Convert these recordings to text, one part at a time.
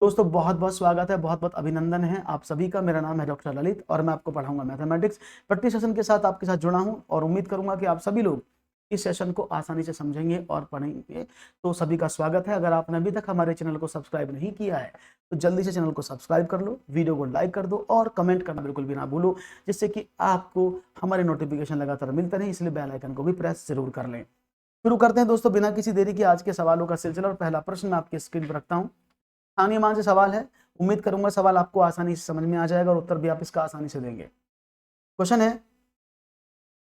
दोस्तों बहुत बहुत स्वागत है, बहुत बहुत अभिनंदन है आप सभी का। मेरा नाम है डॉक्टर ललित और मैं आपको पढ़ाऊंगा मैथमेटिक्स। प्रति सेशन के साथ आपके साथ जुड़ा हूं और उम्मीद करूंगा कि आप सभी लोग इस सेशन को आसानी से समझेंगे और पढ़ेंगे। तो सभी का स्वागत है। अगर आपने अभी तक हमारे चैनल को सब्सक्राइब नहीं किया है तो जल्दी से चैनल को सब्सक्राइब कर लो, वीडियो को लाइक कर दो और कमेंट करना बिल्कुल भी ना भूलो, जिससे कि आपको हमारे नोटिफिकेशन लगातार मिलते रहे। इसलिए बेल आइकन को भी प्रेस जरूर कर लें। शुरू करते हैं दोस्तों बिना किसी देरी के आज के सवालों का सिलसिला। और पहला प्रश्न मैं आपकी स्क्रीन पर रखता हूँ। स्थानीय मान से सवाल है। उम्मीद करूंगा सवाल आपको आसानी से समझ में आ जाएगा और उत्तर भी आप इसका आसानी से देंगे। क्वेश्चन है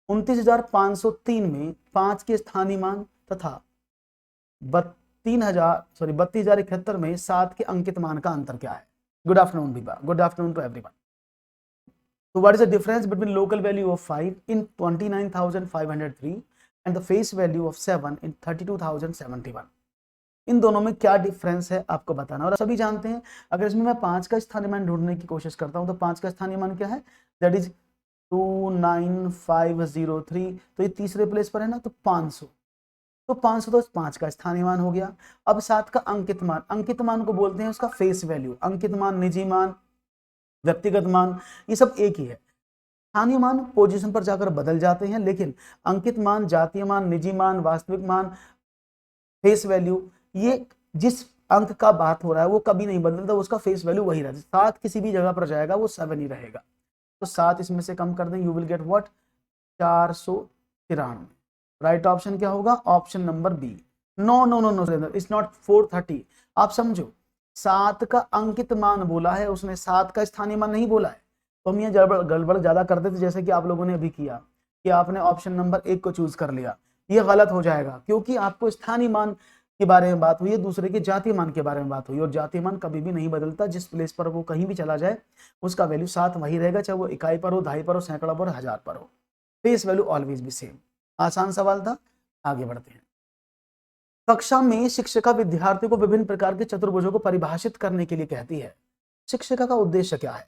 29,503 में 5 के स्थानीय मान तथा 32,71 में 7 के अंकित मान का अंतर क्या है। Good afternoon Vibha, good afternoon to everyone. So what is the difference between local value of 5 in 29,503 and the face value of 7 in 32,071? इन दोनों में क्या डिफरेंस है आपको बताना। और सभी जानते हैं अगर इसमें मैं 5 का स्थानीय मान ढूंढने की कोशिश करता हूं तो 5 का स्थानीय मान क्या है, दैट इज 29503। तो ये तीसरे प्लेस पर है ना, तो 500। तो 500 तो 5 का स्थानीय मान हो गया। अब 7 का अंकित मान, अंकित मान को बोलते हैं उसका फेस वैल्यू। अंकित मान, निजी मान, व्यक्तिगत मान, ये सब एक ही है। स्थानीय मान पोजीशन पर जाकर बदल जाते हैं, लेकिन अंकित मान, जातीय मान, निजी मान, वास्तविक मान, फेस वैल्यू, ये जिस अंक का बात हो रहा है वो कभी नहीं बदलता, उसका फेस वैल्यू वही रहता है। 7 किसी भी जगह पर जाएगा वो 7 ही रहेगा। तो 7 इसमें से कम कर दें, you will get what, 493। Right option क्या होगा, option number B. No no no no, it's not 430। आप समझो, 7 का अंकित मान बोला है उसने, 7 का स्थानीय मान नहीं बोला है। तो हम ये गड़बड़ ज्यादा कर देते, जैसे कि आप लोगों ने अभी किया कि आपने ऑप्शन नंबर 1 को चूज कर लिया। ये गलत हो जाएगा क्योंकि आपको स्थानीय मान के बारे में बात हुई है, दूसरे के जातीय मान के बारे में बात हुई। और जातीय मान कभी भी नहीं बदलता, जिस प्लेस पर वो कहीं भी चला जाए उसका वैल्यू 7 वही रहेगा, चाहे वो इकाई पर हो, दहाई पर हो, सैकड़ा पर, हजार पर हो। फेस वैल्यू ऑलवेज भी सेम। आसान सवाल था, आगे बढ़ते हैं। कक्षा में शिक्षिका विद्यार्थियों को विभिन्न प्रकार के चतुर्भुजों को परिभाषित करने के लिए कहती है। शिक्षिका का उद्देश्य क्या है?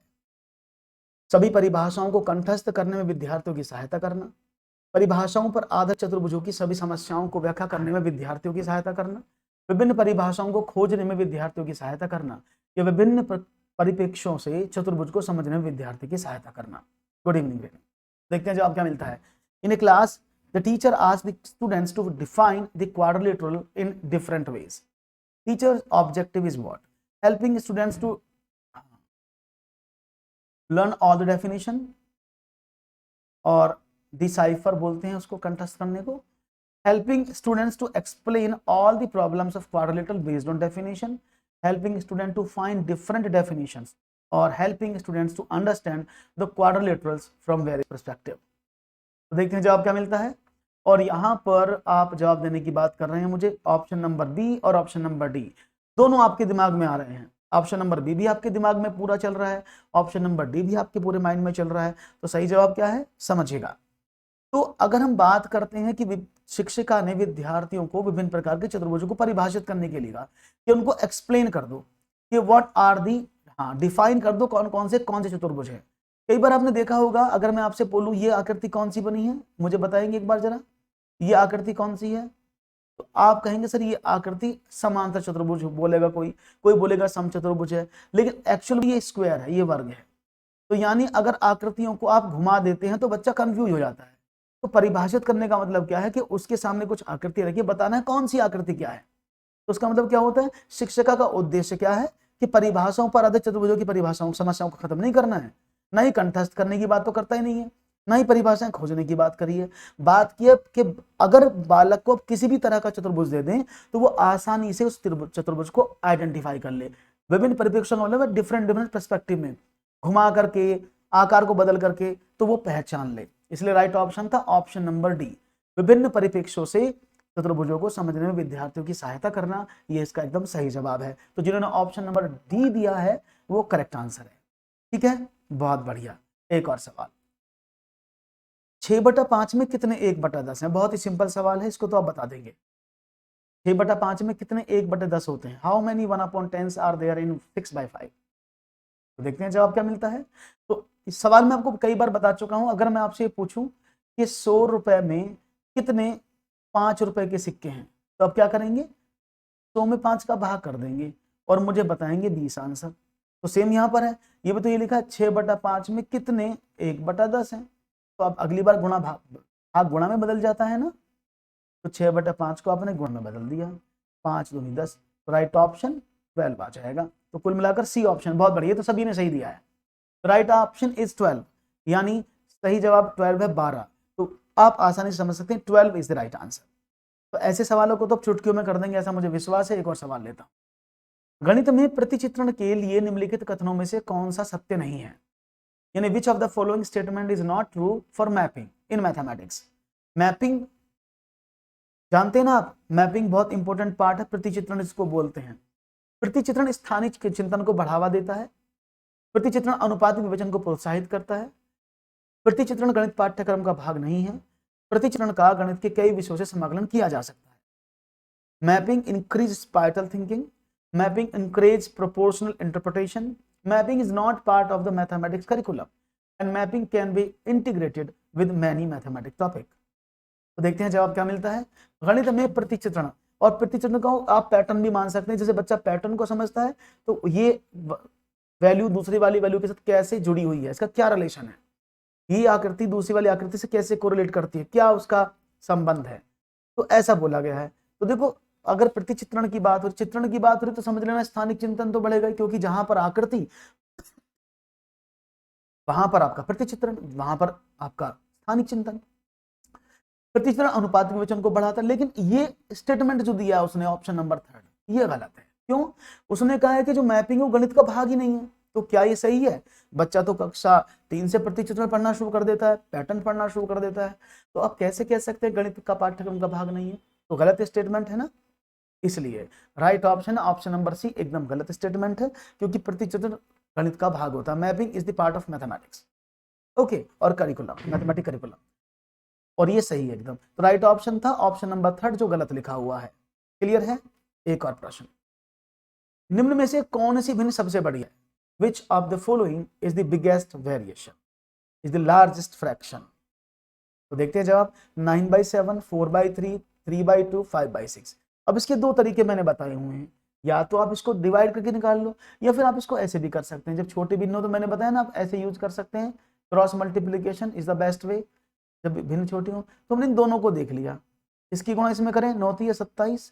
सभी परिभाषाओं को कंठस्थ करने में विद्यार्थियों की सहायता करना, परिभाषाओं पर आधारित चतुर्भुजों की सभी समस्याओं को व्याख्या करने में विद्यार्थियों की सहायता करना, विभिन्न परिभाषाओं को खोजने में विद्यार्थियों की सहायता करना, या विभिन्न परिप्रेक्ष्यों से चतुर्भुज को समझने में विद्यार्थी की सहायता करना। Good evening. देखते हैं जवाब क्या मिलता है। In a class the teacher asked the students to define the quadrilateral in different ways. Teacher's objective is what? Helping students to learn all the definition, और डिसाइफर बोलते हैं उसको कंठस्थ करने को। Helping students to explain all the problems of quadrilateral based on definition, helping student to find different definitions, और helping students to understand the quadrilaterals from various perspective. तो देखते हैं जवाब क्या मिलता है। और यहां पर आप जवाब देने की बात कर रहे हैं मुझे, ऑप्शन नंबर बी और ऑप्शन नंबर डी दोनों आपके दिमाग में आ रहे हैं। ऑप्शन नंबर बी भी आपके दिमाग में पूरा चल रहा है, ऑप्शन नंबर डी भी आपके पूरे माइंड में चल रहा है। तो सही जवाब क्या है समझिएगा। तो अगर हम बात करते हैं कि शिक्षिका ने विद्यार्थियों को विभिन्न प्रकार के चतुर्भुजों को परिभाषित करने के लिए कहा कि उनको एक्सप्लेन कर दो कि व्हाट आर दी, हाँ डिफाइन कर दो कौन से चतुर्भुज है। कई बार आपने देखा होगा, अगर मैं आपसे बोलूं ये आकृति कौन सी बनी है, मुझे बताएंगे एक बार जरा, ये आकृति कौन सी है? तो आप कहेंगे सर ये आकृति समांतर चतुर्भुज बोलेगा, कोई बोलेगा समचतुर्भुज है, लेकिन एक्चुअली ये स्क्वायर है, ये वर्ग है। तो यानी अगर आकृतियों को आप घुमा देते हैं तो बच्चा कंफ्यूज हो जाता है। तो परिभाषित करने का मतलब क्या है कि उसके सामने कुछ आकृति रखिए, बताना है कौन सी आकृति क्या है। तो उसका मतलब क्या होता है, शिक्षिका का उद्देश्य क्या है कि परिभाषाओं पर आधारित चतुर्भुजों की परिभाषाओं समस्याओं को खत्म नहीं करना है, ना ही कंठस्थ करने की बात तो करता ही नहीं है, ना ही परिभाषाएं खोजने की बात करी है। बात की है कि अगर बालक को किसी भी तरह का चतुर्भुज दे दें तो वो आसानी से उस चतुर्भुज को आइडेंटिफाई कर ले। विभिन्न परिप्रेक्ष्यों का मतलब डिफरेंट पर्सपेक्टिव में घुमा करके, आकार को बदल करके, तो वो पहचान ले। इसलिए राइट ऑप्शन था ऑप्शन नंबर डी, विभिन्न परिप्रेक्ष्यों से चतुर्भुजों को समझने में विद्यार्थियों की सहायता करना, ये इसका एकदम सही जवाब है। तो जिन्होंने ऑप्शन नंबर डी दिया है वो करेक्ट आंसर है। ठीक है, बहुत बढ़िया। एक और सवाल, 6/5 में कितने 1/10 है? बहुत ही सिंपल सवाल है, इसको तो आप बता देंगे। 6/5 में कितने 1/10 होते हैं? How many 1/10 are there in 6/5? तो देखते हैं जवाब क्या मिलता है। तो इस सवाल में आपको कई बार बता चुका हूं। अगर मैं आपसे पूछूं कि 100 रुपए में कितने 5 रुपए के सिक्के हैं, तो आप क्या करेंगे, 100 में 5 का भाग कर देंगे और मुझे बताएंगे 20 आंसर। तो सेम यहाँ पर है, ये भी तो ये लिखा है 6/5 में कितने 1/10 है, तो अब अगली बार गुणा भाग गुणा में बदल जाता है ना, तो 6/5 को आपने गुणा में बदल दिया, 5 दूनी 10, राइट ऑप्शन 12 आ जाएगा। तो कुल मिलाकर सी ऑप्शन, बहुत बढ़िया, तो सभी ने सही दिया है। राइट ऑप्शन इज 12, यानी सही जवाब 12 है, 12। तो आप आसानी से समझ सकते हैं 12 इज द राइट आंसर। तो ऐसे सवालों को तो चुटकियों में कर देंगे, ऐसा मुझे विश्वास है। एक और सवाल लेता हूं। गणित में प्रतिचित्रण के लिए निम्नलिखित कथनों में से कौन सा सत्य नहीं है, यानी which of the following statement is not true for mapping in mathematics. Mapping जानते हैं ना आप, मैपिंग बहुत इंपॉर्टेंट पार्ट है, प्रतिचित्रण इसको बोलते हैं। प्रतिचित्रण स्थानिक चिंतन को बढ़ावा देता है, प्रतिचित्रण अनुपातिक विवेचन को प्रोत्साहित करता है, प्रतिचित्रण गणित पाठ्यक्रम का भाग नहीं है, प्रतिचित्रण का गणित के कई विषयों से समाकलन किया जा सकता है। Mapping increase spatial thinking, mapping encourage proportional interpretation, mapping is not part of the mathematics curriculum and mapping can be integrated with many mathematics topic. तो देखते हैं जवाब क्या मिलता है। गणित में प्रतिचित्रण, और प्रतिचित्रण को आप पैटर्न भी मान सकते हैं, जैसे बच्चा पैटर्न को समझता है तो ये वैल्यू दूसरी वाली वैल्यू के साथ कैसे जुड़ी हुई है, इसका क्या रिलेशन है, ये आकृति दूसरी वाली आकृति से कैसे कोरिलेट करती है, क्या उसका संबंध है, तो ऐसा बोला गया है। तो देखो, अगर प्रतिचित्रण की बात हो, चित्रण की बात हो रही तो समझ लेना स्थानिक चिंतन तो बढ़ेगा, क्योंकि जहां पर आकृति वहां पर आपका प्रतिचित्रण, वहां पर आपका स्थानिक चिंतन। प्रतिचित्रण अनुपातिक विवेचन को बढ़ाता है, लेकिन ये स्टेटमेंट जो दिया है उसने ऑप्शन नंबर 3 ये गलत है। क्यों? उसने कहा है कि जो मैपिंग है वो गणित का भाग ही नहीं है। तो क्या ये सही है? बच्चा तो कक्षा 3 से प्रतिचित्रण पढ़ना शुरू कर देता है, पैटर्न पढ़ना शुरू कर देता है, तो आप कैसे कह सकते हैं गणित का पाठ्यक्रम का भाग नहीं है? तो गलत स्टेटमेंट है ना, इसलिए right option option number C एकदम गलत स्टेटमेंट है, क्योंकि प्रतिचित्रण गणित का भाग होता है। Mapping is the part of mathematics, okay, और करिकुलम, मैथमेटिक करिकुलम, और ये सही है एकदम। तो राइट ऑप्शन था ऑप्शन नंबर 3 जो गलत लिखा हुआ है। क्लियर है? एक और प्रश्न, निम्न में से कौन सी भिन्न सबसे बड़ी है? Which of the following is the biggest variation, is the largest fraction? तो देखते हैं जवाब, 9/7, 4/3, 3/2, 5/6। अब इसके दो तरीके मैंने बताए हुए हैं, या तो आप इसको डिवाइड करके निकाल लो, या फिर आप इसको ऐसे भी कर सकते हैं। जब छोटे भिन्न हो तो मैंने बताया ना, आप ऐसे यूज कर सकते हैं, cross multiplication is the best way. जब भिन्न छोटी हो तो हमने इन दोनों को देख लिया, इसकी गुणा इसमें करें, 9 × 27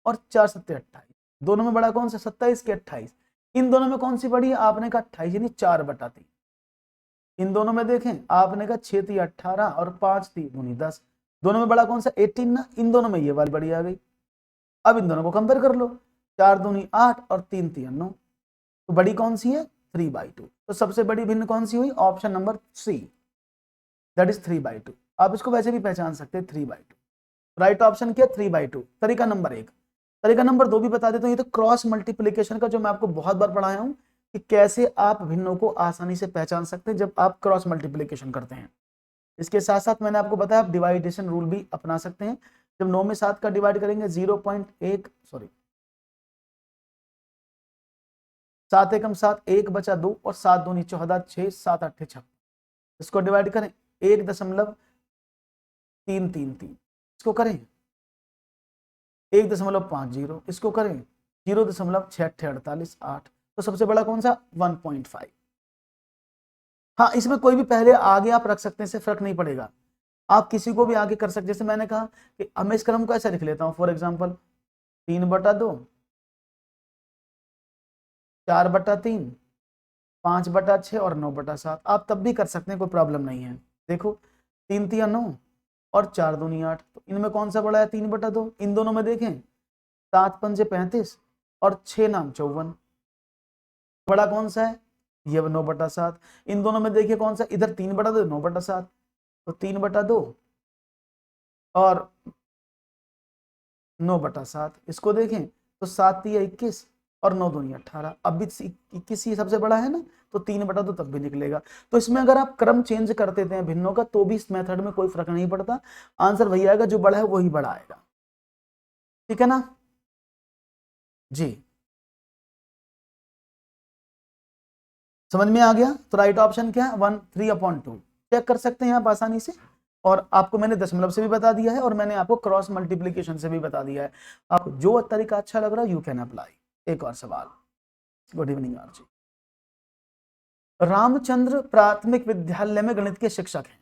और 4 × 7 = 28। दोनों में बड़ा कौन सा? 27 के 28। इन दोनों में कौन सी बड़ी है? आपने कहा 28, यानी 4/3। इन दोनों में देखें, आपने कहा 6 × 3 = 18 और 5 × 3 = 10। दोनों में बड़ा कौन सा? 18 ना। इन दोनों में ये वाली बड़ी आ गई। अब इन दोनों को कंपेयर कर लो, 4 × 2 = 8 और 3 × 3 = 9। तो बड़ी कौन सी है? 3/2। तो सबसे बड़ी भिन्न कौन सी हुई? Option number C, that is 3/2। आप इसको वैसे भी पहचान सकते हैं 3/2। राइट ऑप्शन क्या? 3/2। तरीका नंबर 1। तरीका नंबर 2 भी बता देता हूं, ये तो क्रॉस मल्टीप्लीकेशन का जो मैं आपको बहुत बार पढ़ाया हूं कि कैसे आप भिन्नों को आसानी से पहचान सकते हैं जब आप क्रॉस मल्टीप्लीकेशन करते हैं। इसके साथ साथ मैंने आपको बताया आप डिवाइडेशन रूल भी अपना सकते हैं। जब 9 में 7 का डिवाइड करेंगे 0.1 सॉरी 7 × 7 1 बचा 2 और 7 दूनी 14, 6 7 8 56। इसको डिवाइड करें 1.333, इसको करें 1.50, इसको करें 0.6848, 8। तो सबसे बड़ा कौन सा? 1.5। हाँ, इसमें कोई भी पहले आगे आप रख सकते हैं, इससे फर्क नहीं पड़ेगा, आप किसी को भी आगे कर सकते। जैसे मैंने कहा कि मैं इस क्रम को ऐसे लिख लेता हूं, फॉर एग्जांपल 3/2, 4/3, 5/6 और 9/7। आप तब भी कर सकते हैं, कोई प्रॉब्लम नहीं है। देखो 3 × 3 = 9 और 4 दूनी 8। तो इनमें कौन सा बड़ा है? 3/2। इन दोनों में देखें 7 × 5 = 35 और 6 × 9 = 54। बड़ा कौन सा है? ये 9/7। इन दोनों में देखिए कौन सा, इधर 3/2 9/7, तो 3/2 और 9/7। इसको देखें तो 7 × 3 = 21 और 9 दूनी 18। अब भी 21 ही सबसे बड़ा है ना, तो 3/2 तब भी निकलेगा। तो इसमें अगर आप क्रम चेंज कर देते हैं भिन्नों का, तो भी इस मेथड में कोई फर्क नहीं पड़ता, आंसर वही आएगा, जो बड़ा है वही बड़ा आएगा। ठीक है ना जी? समझ में आ गया? तो राइट ऑप्शन क्या है? 1 3/2। चेक कर सकते हैं आप आसानी से, और आपको मैंने दशमलव से भी बता दिया है और मैंने आपको क्रॉस मल्टीप्लीकेशन से भी बता दिया है। आपको जो तरीका अच्छा लग रहा है यू कैन अप्लाई। एक और सवाल। Good evening RG. रामचंद्र प्राथमिक विद्यालय में गणित के शिक्षक हैं।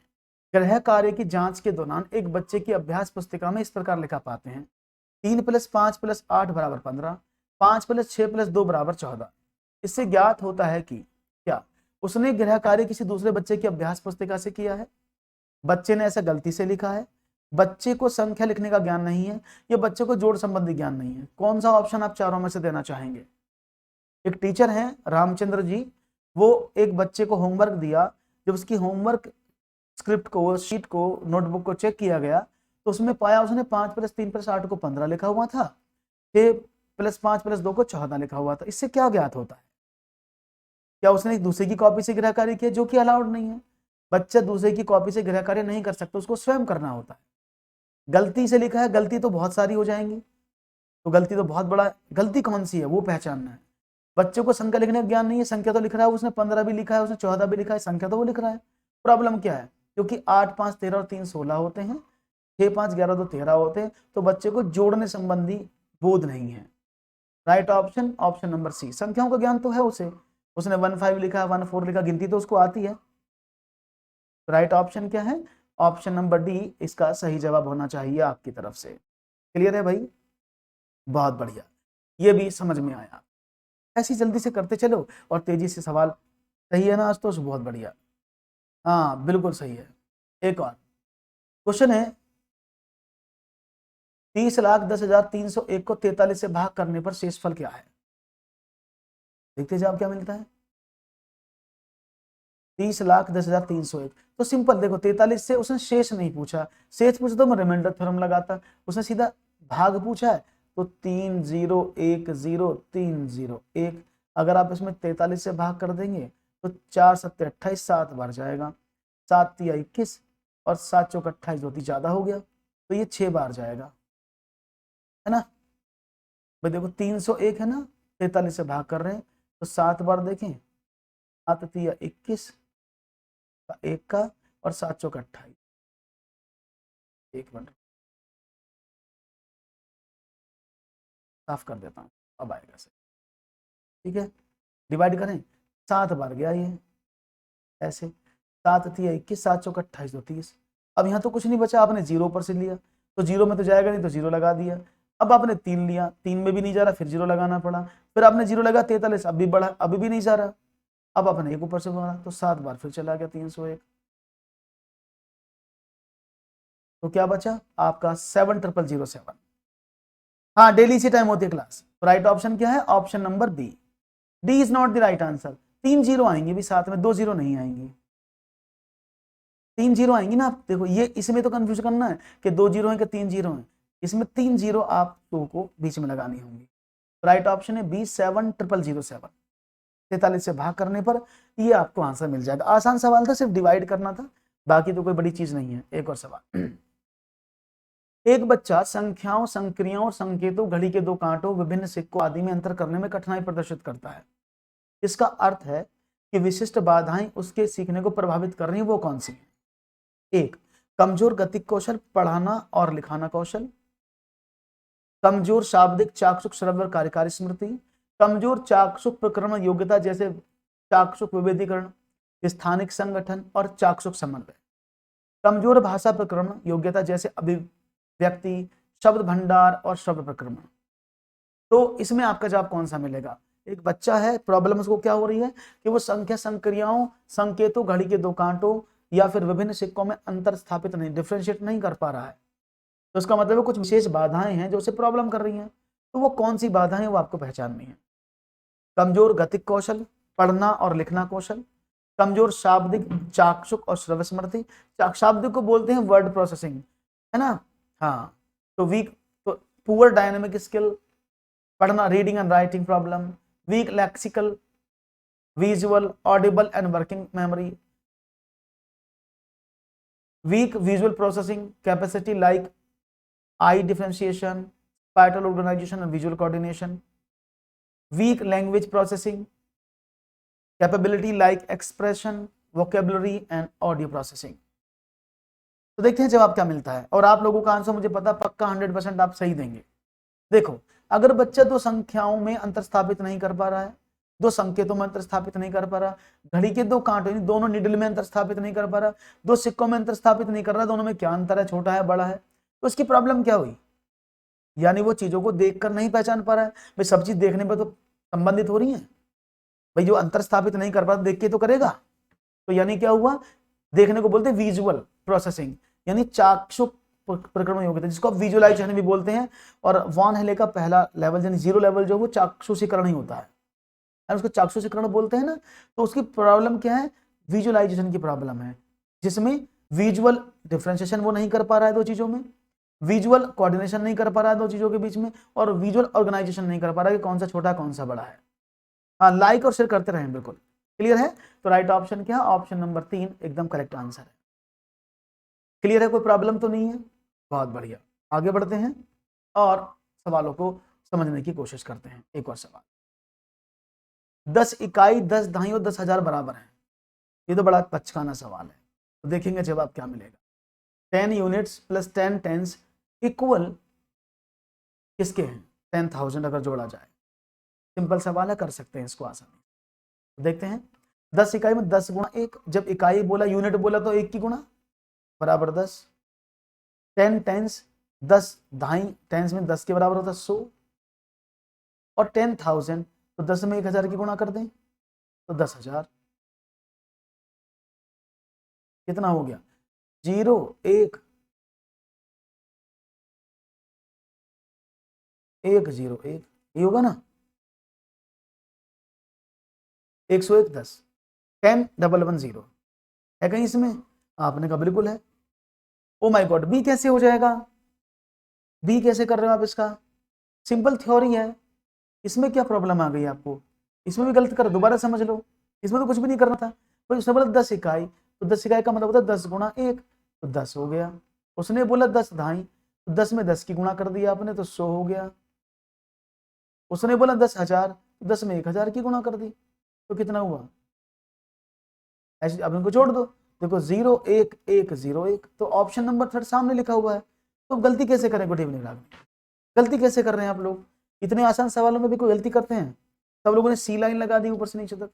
गृह कार्य की जांच के दौरान एक बच्चे की अभ्यास पुस्तिका में इस प्रकार लिखा पाते हैं 3 + 5 + 8 = 15, 5 + 6 + 2 = 14। इससे ज्ञात होता है कि क्या उसने गृह कार्य किसी दूसरे बच्चे की अभ्यास पुस्तिका से किया है, बच्चे ने ऐसा गलती से लिखा है, बच्चे को संख्या लिखने का ज्ञान नहीं है, या बच्चे को जोड़ संबंधी ज्ञान नहीं है। कौन सा ऑप्शन आप चारों में से देना चाहेंगे? एक टीचर हैं रामचंद्र जी, वो एक बच्चे को होमवर्क दिया, जब उसकी होमवर्क स्क्रिप्ट को, शीट को, नोटबुक को चेक किया गया तो उसमें पाया उसने 5 + 3 + 8 को 15 लिखा हुआ था, 6 + 5 + 2 को 14 लिखा हुआ था। इससे क्या ज्ञात होता है? क्या उसने एक दूसरे की कॉपी से गृह कार्य किया, जो कि अलाउड नहीं है। बच्चा दूसरे की कॉपी से गृह कार्य नहीं कर सकता, उसको स्वयं करना होता है। गलती से लिखा है, गलती तो बहुत सारी हो जाएंगी, तो गलती तो बहुत बड़ा, गलती कौन सी है वो पहचानना है। बच्चे को संख्या लिखने का ज्ञान नहीं है, संख्या तो लिख रहा है उसने, 15 भी लिखा है उसने, 14 भी लिखा है, संख्या तो वो लिख रहा है। प्रॉब्लम क्या है? क्योंकि 8, 5, 13 और 3 16 होते हैं, 6, 5, 11 2 13 होते हैं, तो बच्चे को जोड़ने संबंधी बोध नहीं है। Right option, option number C. संख्याओं का ज्ञान तो है उसे, उसने 15 लिखा, 14 लिखा, गिनती तो उसको आती है। राइट ऑप्शन क्या है? ऑप्शन नंबर डी इसका सही जवाब होना चाहिए आपकी तरफ से। क्लियर है भाई? बहुत बढ़िया, ये भी समझ में आया। ऐसी जल्दी से करते चलो और तेजी से सवाल। सही है ना आज तो? बहुत बढ़िया, हाँ बिल्कुल सही है। एक और क्वेश्चन है, 30,10,301 को 43 से भाग करने पर शेषफल क्या है? देखते जवाब क्या मिलता है। 30,10,301 तो सिंपल देखो, 43 से उसने शेष नहीं पूछा, शेष पूछा तो मैं रिमाइंडर थ्योरम लगाता, उसने सीधा भाग पूछा है, तो 3,0,1,0,3,0,1। अगर आप इसमें 43 से भाग कर देंगे तो 4 7 28, 7 बार जाएगा, 7 3 21 और 7 4 28, होती ज्यादा हो गया, तो ये 6 बार जाएगा, है ना भाई। देखो 301 है ना, 43 से भाग कर रहे हैं तो 7 बार देखें, 7 3 21 एक का और 7 4 28। एक मिनट साफ कर देता हूँ, अब आएगा सही। ठीक है, डिवाइड करें, 7 बार गया ये ऐसे, 7 3 21, 7 4 28 तो 30। अब यहाँ तो कुछ नहीं बचा, आपने जीरो पर से लिया तो जीरो में तो जाएगा नहीं, तो जीरो लगा दिया। अब आपने 3 लिया, 3 में भी नहीं जा रहा, फिर जीरो लगाना पड़ा, फिर आपने जीरो लगा 43, अब भी बढ़ा, अभी भी नहीं जा रहा, अब आपने एक ऊपर से बढ़ा, तो 7 बार फिर चला गया 301। तो क्या बचा आपका 7,007। हाँ डेली से टाइम होती है क्लास। तो राइट ऑप्शन क्या है? Option number B, D is not the right answer. 3 zero आएंगे भी साथ में, 2 जीरो नहीं आएंगी, 3 जीरो आएंगी ना। आप देखो ये इसमें तो कंफ्यूज करना है कि 2 जीरो है कि 3 जीरो है, इसमें 3 जीरो आप दो को बीच में लगानी होंगी। राइट ऑप्शन है बी, 7,007। 43 से भाग करने पर ये आपको आंसर मिल जाएगा। आसान सवाल था, सिर्फ डिवाइड करना था, बाकी तो कोई बड़ी चीज नहीं है। एक और सवाल, एक बच्चा संख्याओं, संक्रियाओं और संकेतों, घड़ी के दो कांटों, विभिन्न सिक्कों आदि में अंतर करने में कठिनाई प्रदर्शित करता है। इसका अर्थ है कि विशिष्ट बाधाएं उसके सीखने को प्रभावित कर रही हैं, वो कौन सी है? एक, कमजोर गतिक कौशल, पढ़ाना और लिखाना कौशल, कमजोर शाब्दिक, चाक्षुष, श्रव्य, कार्यकारी स्मृति, कमजोर चाक्षुष प्रक्रमण योग्यता जैसे चाक्षुष विभेदीकरण, स्थानिक संगठन और चाक्षुष समन्वय, कमजोर भाषा प्रक्रमण योग्यता जैसे अभिव्यक्ति, शब्द भंडार और शब्द प्रक्रमण। तो इसमें आपका जवाब कौन सा मिलेगा? एक बच्चा है, प्रॉब्लम उसको क्या हो रही है कि वो संख्या, संक्रियाओं, संकेतों, घड़ी के दो कांटों या फिर विभिन्न सिक्कों में अंतर स्थापित नहीं, डिफरेंशिएट नहीं कर पा रहा है। तो इसका मतलब है कुछ विशेष बाधाएं हैं जो उसे प्रॉब्लम कर रही हैं। तो वो कौन सी बाधाएं वो आपको पहचाननी है। कमजोर गतिक कौशल, पढ़ना और लिखना कौशल, कमजोर शाब्दिक, चाक्षुष और श्रव्य स्मृति। शाब्दिक को बोलते हैं वर्ड प्रोसेसिंग, है ना। हाँ, तो वीक, तो पुअर डायनेमिक स्किल, पढ़ना, reading and writing problem, weak lexical, visual, audible and working memory, weak visual processing capacity like eye differentiation, spatial organisation and visual coordination, weak language processing capability like expression, vocabulary and audio processing. तो देखते हैं जवाब क्या मिलता है, और आप लोगों का आंसर मुझे पता पक्का 100% आप सही देंगे। देखो अगर बच्चा दो संख्याओं में अंतर स्थापित नहीं कर पा रहा है, दो संकेतों में अंतर स्थापित नहीं कर पा रहा, घड़ी के दो कांटे दोनों निडल में अंतर स्थापित नहीं कर पा रहा, दो सिक्कों में अंतर स्थापित नहीं कर रहा, दोनों में क्या अंतर है, छोटा है बड़ा है, तो उसकी प्रॉब्लम क्या हुई, यानी वो चीजों को देखकर नहीं पहचान पा रहा है। भाई सब चीज देखने पर तो संबंधित हो रही है, भाई जो अंतर स्थापित नहीं कर पा देख के तो करेगा, तो यानी क्या हुआ, देखने को बोलते हैं विजुअल प्रोसेसिंग, यानी चाक्षुष प्रकरण योग्यता, जिसको आप विजुअलाइजेशन भी बोलते हैं। और वॉन हेले का पहला लेवल यानी 0 लेवल जो वो चाक्षुषीकरण ही होता है, उसको चाक्षुषीकरण बोलते हैं ना। तो उसकी प्रॉब्लम क्या है, विजुअलाइजेशन की प्रॉब्लम है, जिसमें विजुअल डिफरेंशिएशन वो नहीं कर पा रहा है दो चीजों में, विजुअल कोऑर्डिनेशन नहीं कर पा रहा है दो चीजों के बीच में, और विजुअल ऑर्गेनाइजेशन नहीं कर पा रहा है कि कौन सा छोटा कौन सा बड़ा है। हाँ, लाइक और शेयर करते रहें, बिल्कुल क्लियर है। तो राइट ऑप्शन क्या है, ऑप्शन नंबर 3 एकदम करेक्ट आंसर है। क्लियर है, कोई प्रॉब्लम तो नहीं है, बहुत बढ़िया। आगे बढ़ते हैं और सवालों को समझने की कोशिश करते हैं। एक और सवाल, 10 इकाई 10 दहाई और 10,000 बराबर है। ये तो बड़ा पचकाना सवाल है, तो देखेंगे जवाब क्या मिलेगा। 10 यूनिट्स प्लस 10 टेंस इक्वल किसके हैं, 10,000 अगर जोड़ा जाए। सिंपल सवाल है, कर सकते हैं इसको आसानी। तो देखते हैं, 10 इकाई में 10 गुणा 1, जब इकाई बोला यूनिट बोला तो 1 की गुणा बराबर 10। 10 टेंस 10 दहाई टेंस में 10 के बराबर होता है 100, और 10,000 तो 10 में 1,000 की गुणा कर दें तो 10,000। कितना हो गया, 0 1 1 0 1, ये होगा ना। 101 10 10 110 है कहीं इसमें, आपने कहा बिल्कुल है। ओ माय गॉड, बी कैसे हो जाएगा, बी कैसे कर रहे हो आप इसका, सिंपल थ्योरी है, इसमें क्या प्रॉब्लम आ गई आपको, इसमें भी गलत कर, दोबारा समझ लो, इसमें तो कुछ भी नहीं करना था। तो उसने बोला 10 इकाई, तो 10 इकाई का मतलब होता है 10 गुणा 1, तो 10 हो गया। उसने बोला 10 दहाई, तो 10 में 10 की गुणा कर दिया आपने, तो 100 हो गया। उसने बोला 10,000, तो 10 में 1,000 की गुणा कर दी, तो कितना हुआ, ऐसे अब इनको जोड़ दो, देखो 0 1 1 0 1, तो ऑप्शन नंबर 3 सामने लिखा हुआ है। तो गलती कैसे करें, गुड इवनिंग, गलती कैसे कर रहे हैं आप लोग, इतने आसान सवालों में भी कोई गलती करते हैं। सब लोगों ने सी लाइन लगा दी ऊपर से नीचे तक,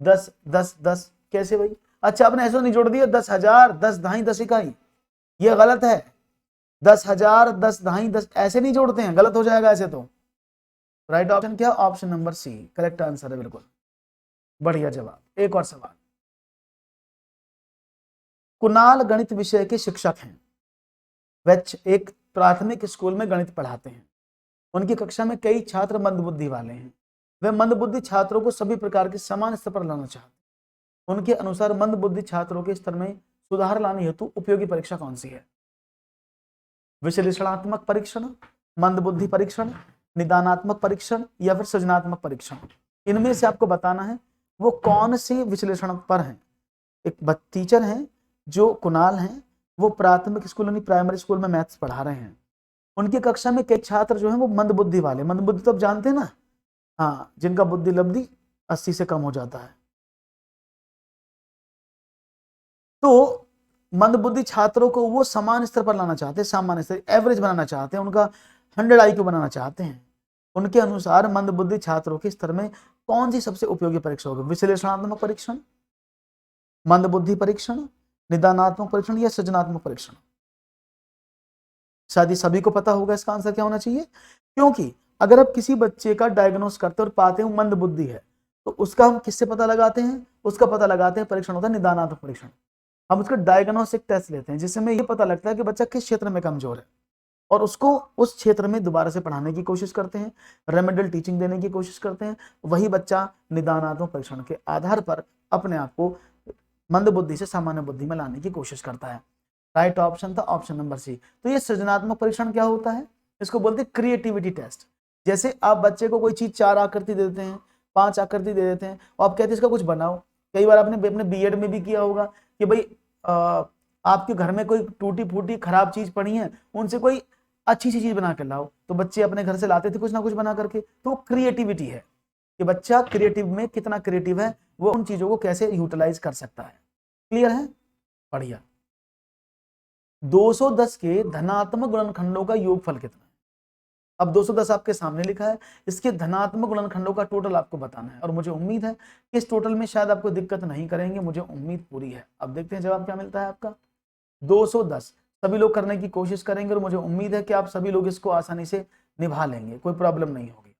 10 10 10 कैसे भाई, अच्छा आपने ऐसा नहीं जोड़ दिया 10,000 10 दहाई 10 इकाई, ये गलत है। 10,000 10 दहाई 10 ऐसे नहीं जोड़ते हैं, गलत हो जाएगा ऐसे तो। राइट ऑप्शन क्या, option number C correct answer है, बिल्कुल बढ़िया जवाब। एक और सवाल, कुणाल गणित विषय के शिक्षक हैं, वह एक प्राथमिक स्कूल में गणित पढ़ाते हैं। उनकी कक्षा में कई छात्र मंदबुद्धि वाले हैं, वे मंदबुद्धि छात्रों को सभी प्रकार के समान स्तर पर लाना चाहते हैं। उनके अनुसार मंदबुद्धि छात्रों के स्तर में सुधार लाने हेतु उपयोगी परीक्षा कौन सी है, विश्लेषणात्मक परीक्षण, मंदबुद्धि परीक्षण, निदानात्मक परीक्षण, या फिर सृजनात्मक परीक्षण। इनमें से आपको बताना है वो कौन से विश्लेषण पर है। एक टीचर हैं जो कुणाल हैं, वो प्राथमिक स्कूल यानी प्राइमरी स्कूल में मैथ्स पढ़ा रहे हैं। उनकी कक्षा में कई छात्र जो हैं वो मंदबुद्धि वाले, मंदबुद्धि तो आप जानते हैं ना, हाँ, जिनका बुद्धि लब्धि 80 से कम हो जाता है। तो मंदबुद्धि छात्रों को वो समान स्तर पर लाना चाहते हैं, सामान्य स्तर एवरेज बनाना चाहते हैं, उनका 100 IQ बनाना चाहते हैं। उनके अनुसार मंदबुद्धि छात्रों के स्तर में कौन सी सबसे उपयोगी परीक्षा होगी, विश्लेषणात्मक परीक्षण, मंदबुद्धि परीक्षण, निदानात्मक परीक्षण, या सृजनात्मक परीक्षण। शायद सभी को पता होगा इसका आंसर क्या होना चाहिए, क्योंकि अगर आप किसी बच्चे का डायग्नोस करते और पाते हैं मंद बुद्धि है, तो उसका हम किससे पता लगाते हैं, उसका पता लगाते हैं परीक्षण होता है निदानात्मक परीक्षण। हम उसका डायग्नोस्टिक टेस्ट लेते हैं, जिससे हमें यह पता लगता है कि बच्चा किस क्षेत्र में कमजोर है, और उसको उस क्षेत्र में दोबारा से पढ़ाने की कोशिश करते हैं, रेमेडियल टीचिंग देने की कोशिश करते हैं। वही बच्चा निदानात्मक परीक्षण के आधार पर अपने आप को मंद बुद्धि से सामान्य बुद्धि में लाने की कोशिश करता है। राइट ऑप्शन था ऑप्शन नंबर सी। तो ये सृजनात्मक परीक्षण क्या होता है, इसको बोलते हैं क्रिएटिविटी टेस्ट। जैसे आप बच्चे को कोई चीज 4 आकृति दे देते हैं, 5 आकृति दे देते हैं, और आप कहते हैं इसका कुछ बनाओ। कई बार आपने अपने बीएड में भी किया होगा कि भाई आपके घर में कोई टूटी फूटी खराब चीज पड़ी है, उनसे कोई अच्छी सी चीज बना कर लाओ। तो बच्चे अपने घर से लाते थे कुछ ना कुछ बना करके, तो क्रिएटिविटी है कि बच्चा क्रिएटिव में कितना क्रिएटिव है, वो उन चीजों को कैसे यूटिलाइज कर सकता है। क्लियर है, बढ़िया। 210 के धनात्मक गुणनखंडों का योगफल कितना है, अब 210 आपके सामने लिखा है, इसके धनात्मक गुणनखंडों का टोटल आपको बताना है और मुझे उम्मीद है कि इस टोटल में शायद आपको दिक्कत नहीं करेंगे, मुझे उम्मीद पूरी है। अब देखते हैं जवाब क्या मिलता है आपका 210। सभी लोग करने की कोशिश करेंगे और मुझे उम्मीद है कि आप सभी लोग इसको आसानी से निभा लेंगे, कोई प्रॉब्लम नहीं होगी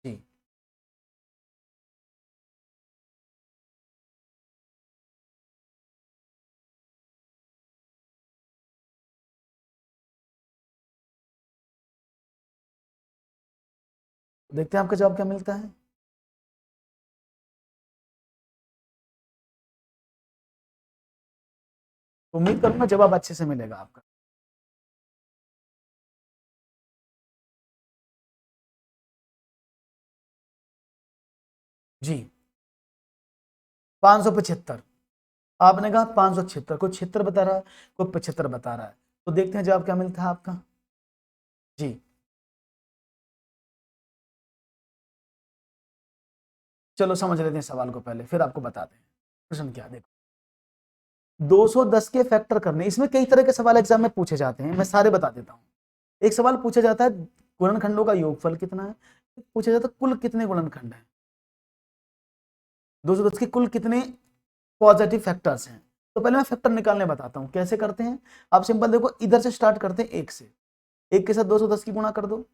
जी। देखते हैं आपका जवाब क्या मिलता है। उम्मीद करूंगा जवाब अच्छे से मिलेगा आपका। जी 575, आपने कहा 576, कोई 76 बता रहा है, कोई 75 बता रहा है, तो देखते हैं जवाब क्या मिलता है आपका जी। चलो समझ लेते हैं सवाल को पहले, फिर आपको बताते हैं प्रश्न क्या। देखो 210 के फैक्टर करने, इसमें कई तरह के सवाल एग्जाम में पूछे जाते हैं, मैं सारे बता देता हूँ। एक सवाल पूछा जाता है गुणनखंडों का योगफल कितना है, पूछा जाता है कुल कितने गुणनखंड हैं, 210 के कुल कितने पॉजिटिव फैक्टर्स हैं। तो पहले मैं फैक्टर निकालने बताता हूँ कैसे करते हैं। आप सिंपल देखो, इधर से स्टार्ट करते हैं एक से, एक के साथ 210 की गुणा कर दो,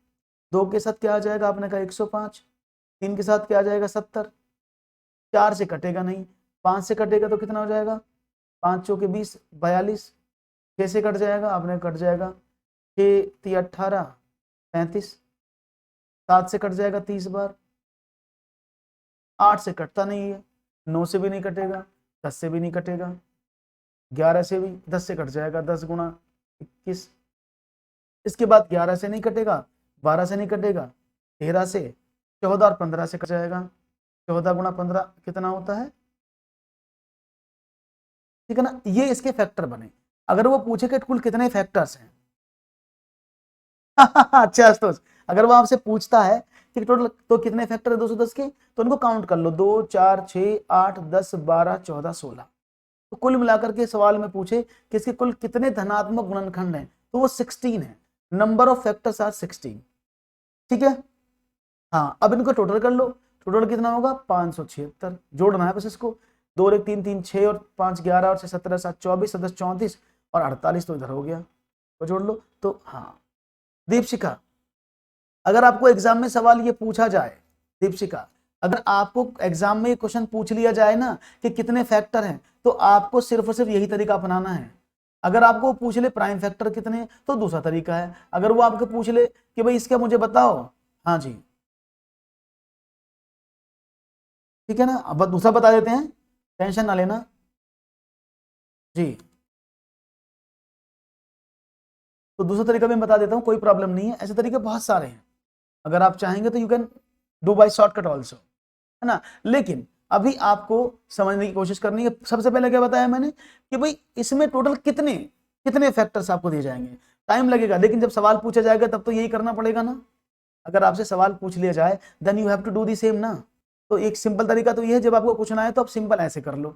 दो के साथ क्या आ जाएगा, आपने कहा 105, तीन के साथ क्या आ जाएगा 70, चार से कटेगा नहीं, पांच से कटेगा तो कितना हो जाएगा, पांच चौके 20, 42, छह से कट जाएगा, आपने कट जाएगा 6 18 35, सात से कट जाएगा 30 बार, आठ से कटता नहीं है, नौ से भी नहीं कटेगा, 10 से भी नहीं कटेगा, 11 से भी, 10 से कट जाएगा 10 गुणा 21, इसके बाद 11 से नहीं कटेगा, 12 से नहीं कटेगा, 13 से, 14 और 15 से कट जाएगा, 14 गुणा 15 कितना होता है, ठीक है ना। ये इसके फैक्टर बने। अगर वो पूछे कि कुल कितने फैक्टर्स हैं अच्छा आशुतोष, अगर वो आपसे पूछता है कि टोटल तो कितने फैक्टर है 210 के, तो उनको काउंट कर लो, 2 4 6 8 10 12 14 16। तो कुल मिलाकर के सवाल में पूछे कि इसके कुल कितने धनात्मक गुणनखंड हैं, तो वो 16 है। नंबर ऑफ फैक्टर्स आर 16, ठीक है। हाँ अब इनको टोटल कर लो, टोटल कितना होगा 576, जोड़ना है बस इसको, 2 1 3 3 6 और 5 11 और 6 17 7 24 10 34 और 48 तो इधर हो गया, तो जोड़ लो। तो हाँ दीपशिखा, अगर आपको एग्जाम में सवाल ये पूछा जाए, दीपशिका अगर आपको एग्जाम में क्वेश्चन पूछ लिया जाए ना कि कितने फैक्टर हैं, तो आपको सिर्फ और सिर्फ यही तरीका अपनाना है। अगर आपको पूछ ले प्राइम फैक्टर कितने, तो दूसरा तरीका है। अगर वो आपको पूछ ले कि भाई इसका मुझे बताओ, हाँ जी ठीक है ना, अब दूसरा बता देते हैं, टेंशन ना लेना जी। तो दूसरा तरीका मैं बता देता हूँ, कोई प्रॉब्लम नहीं है, ऐसे तरीके बहुत सारे हैं, अगर आप चाहेंगे तो you can do by shortcut also, है ना। लेकिन अभी आपको समझने की कोशिश करनी है। सबसे पहले क्या बताया मैंने कि भाई इसमें टोटल कितने कितने फैक्टर्स आपको दिए जाएंगे, टाइम लगेगा, लेकिन जब सवाल पूछा जाएगा तब तो यही करना पड़ेगा ना। अगर आपसे सवाल पूछ लिया जाए then you have to do the same ना। तो एक सिंपल तरीका तो ये है, जब आपको पूछना है तो आप सिंपल ऐसे कर लो,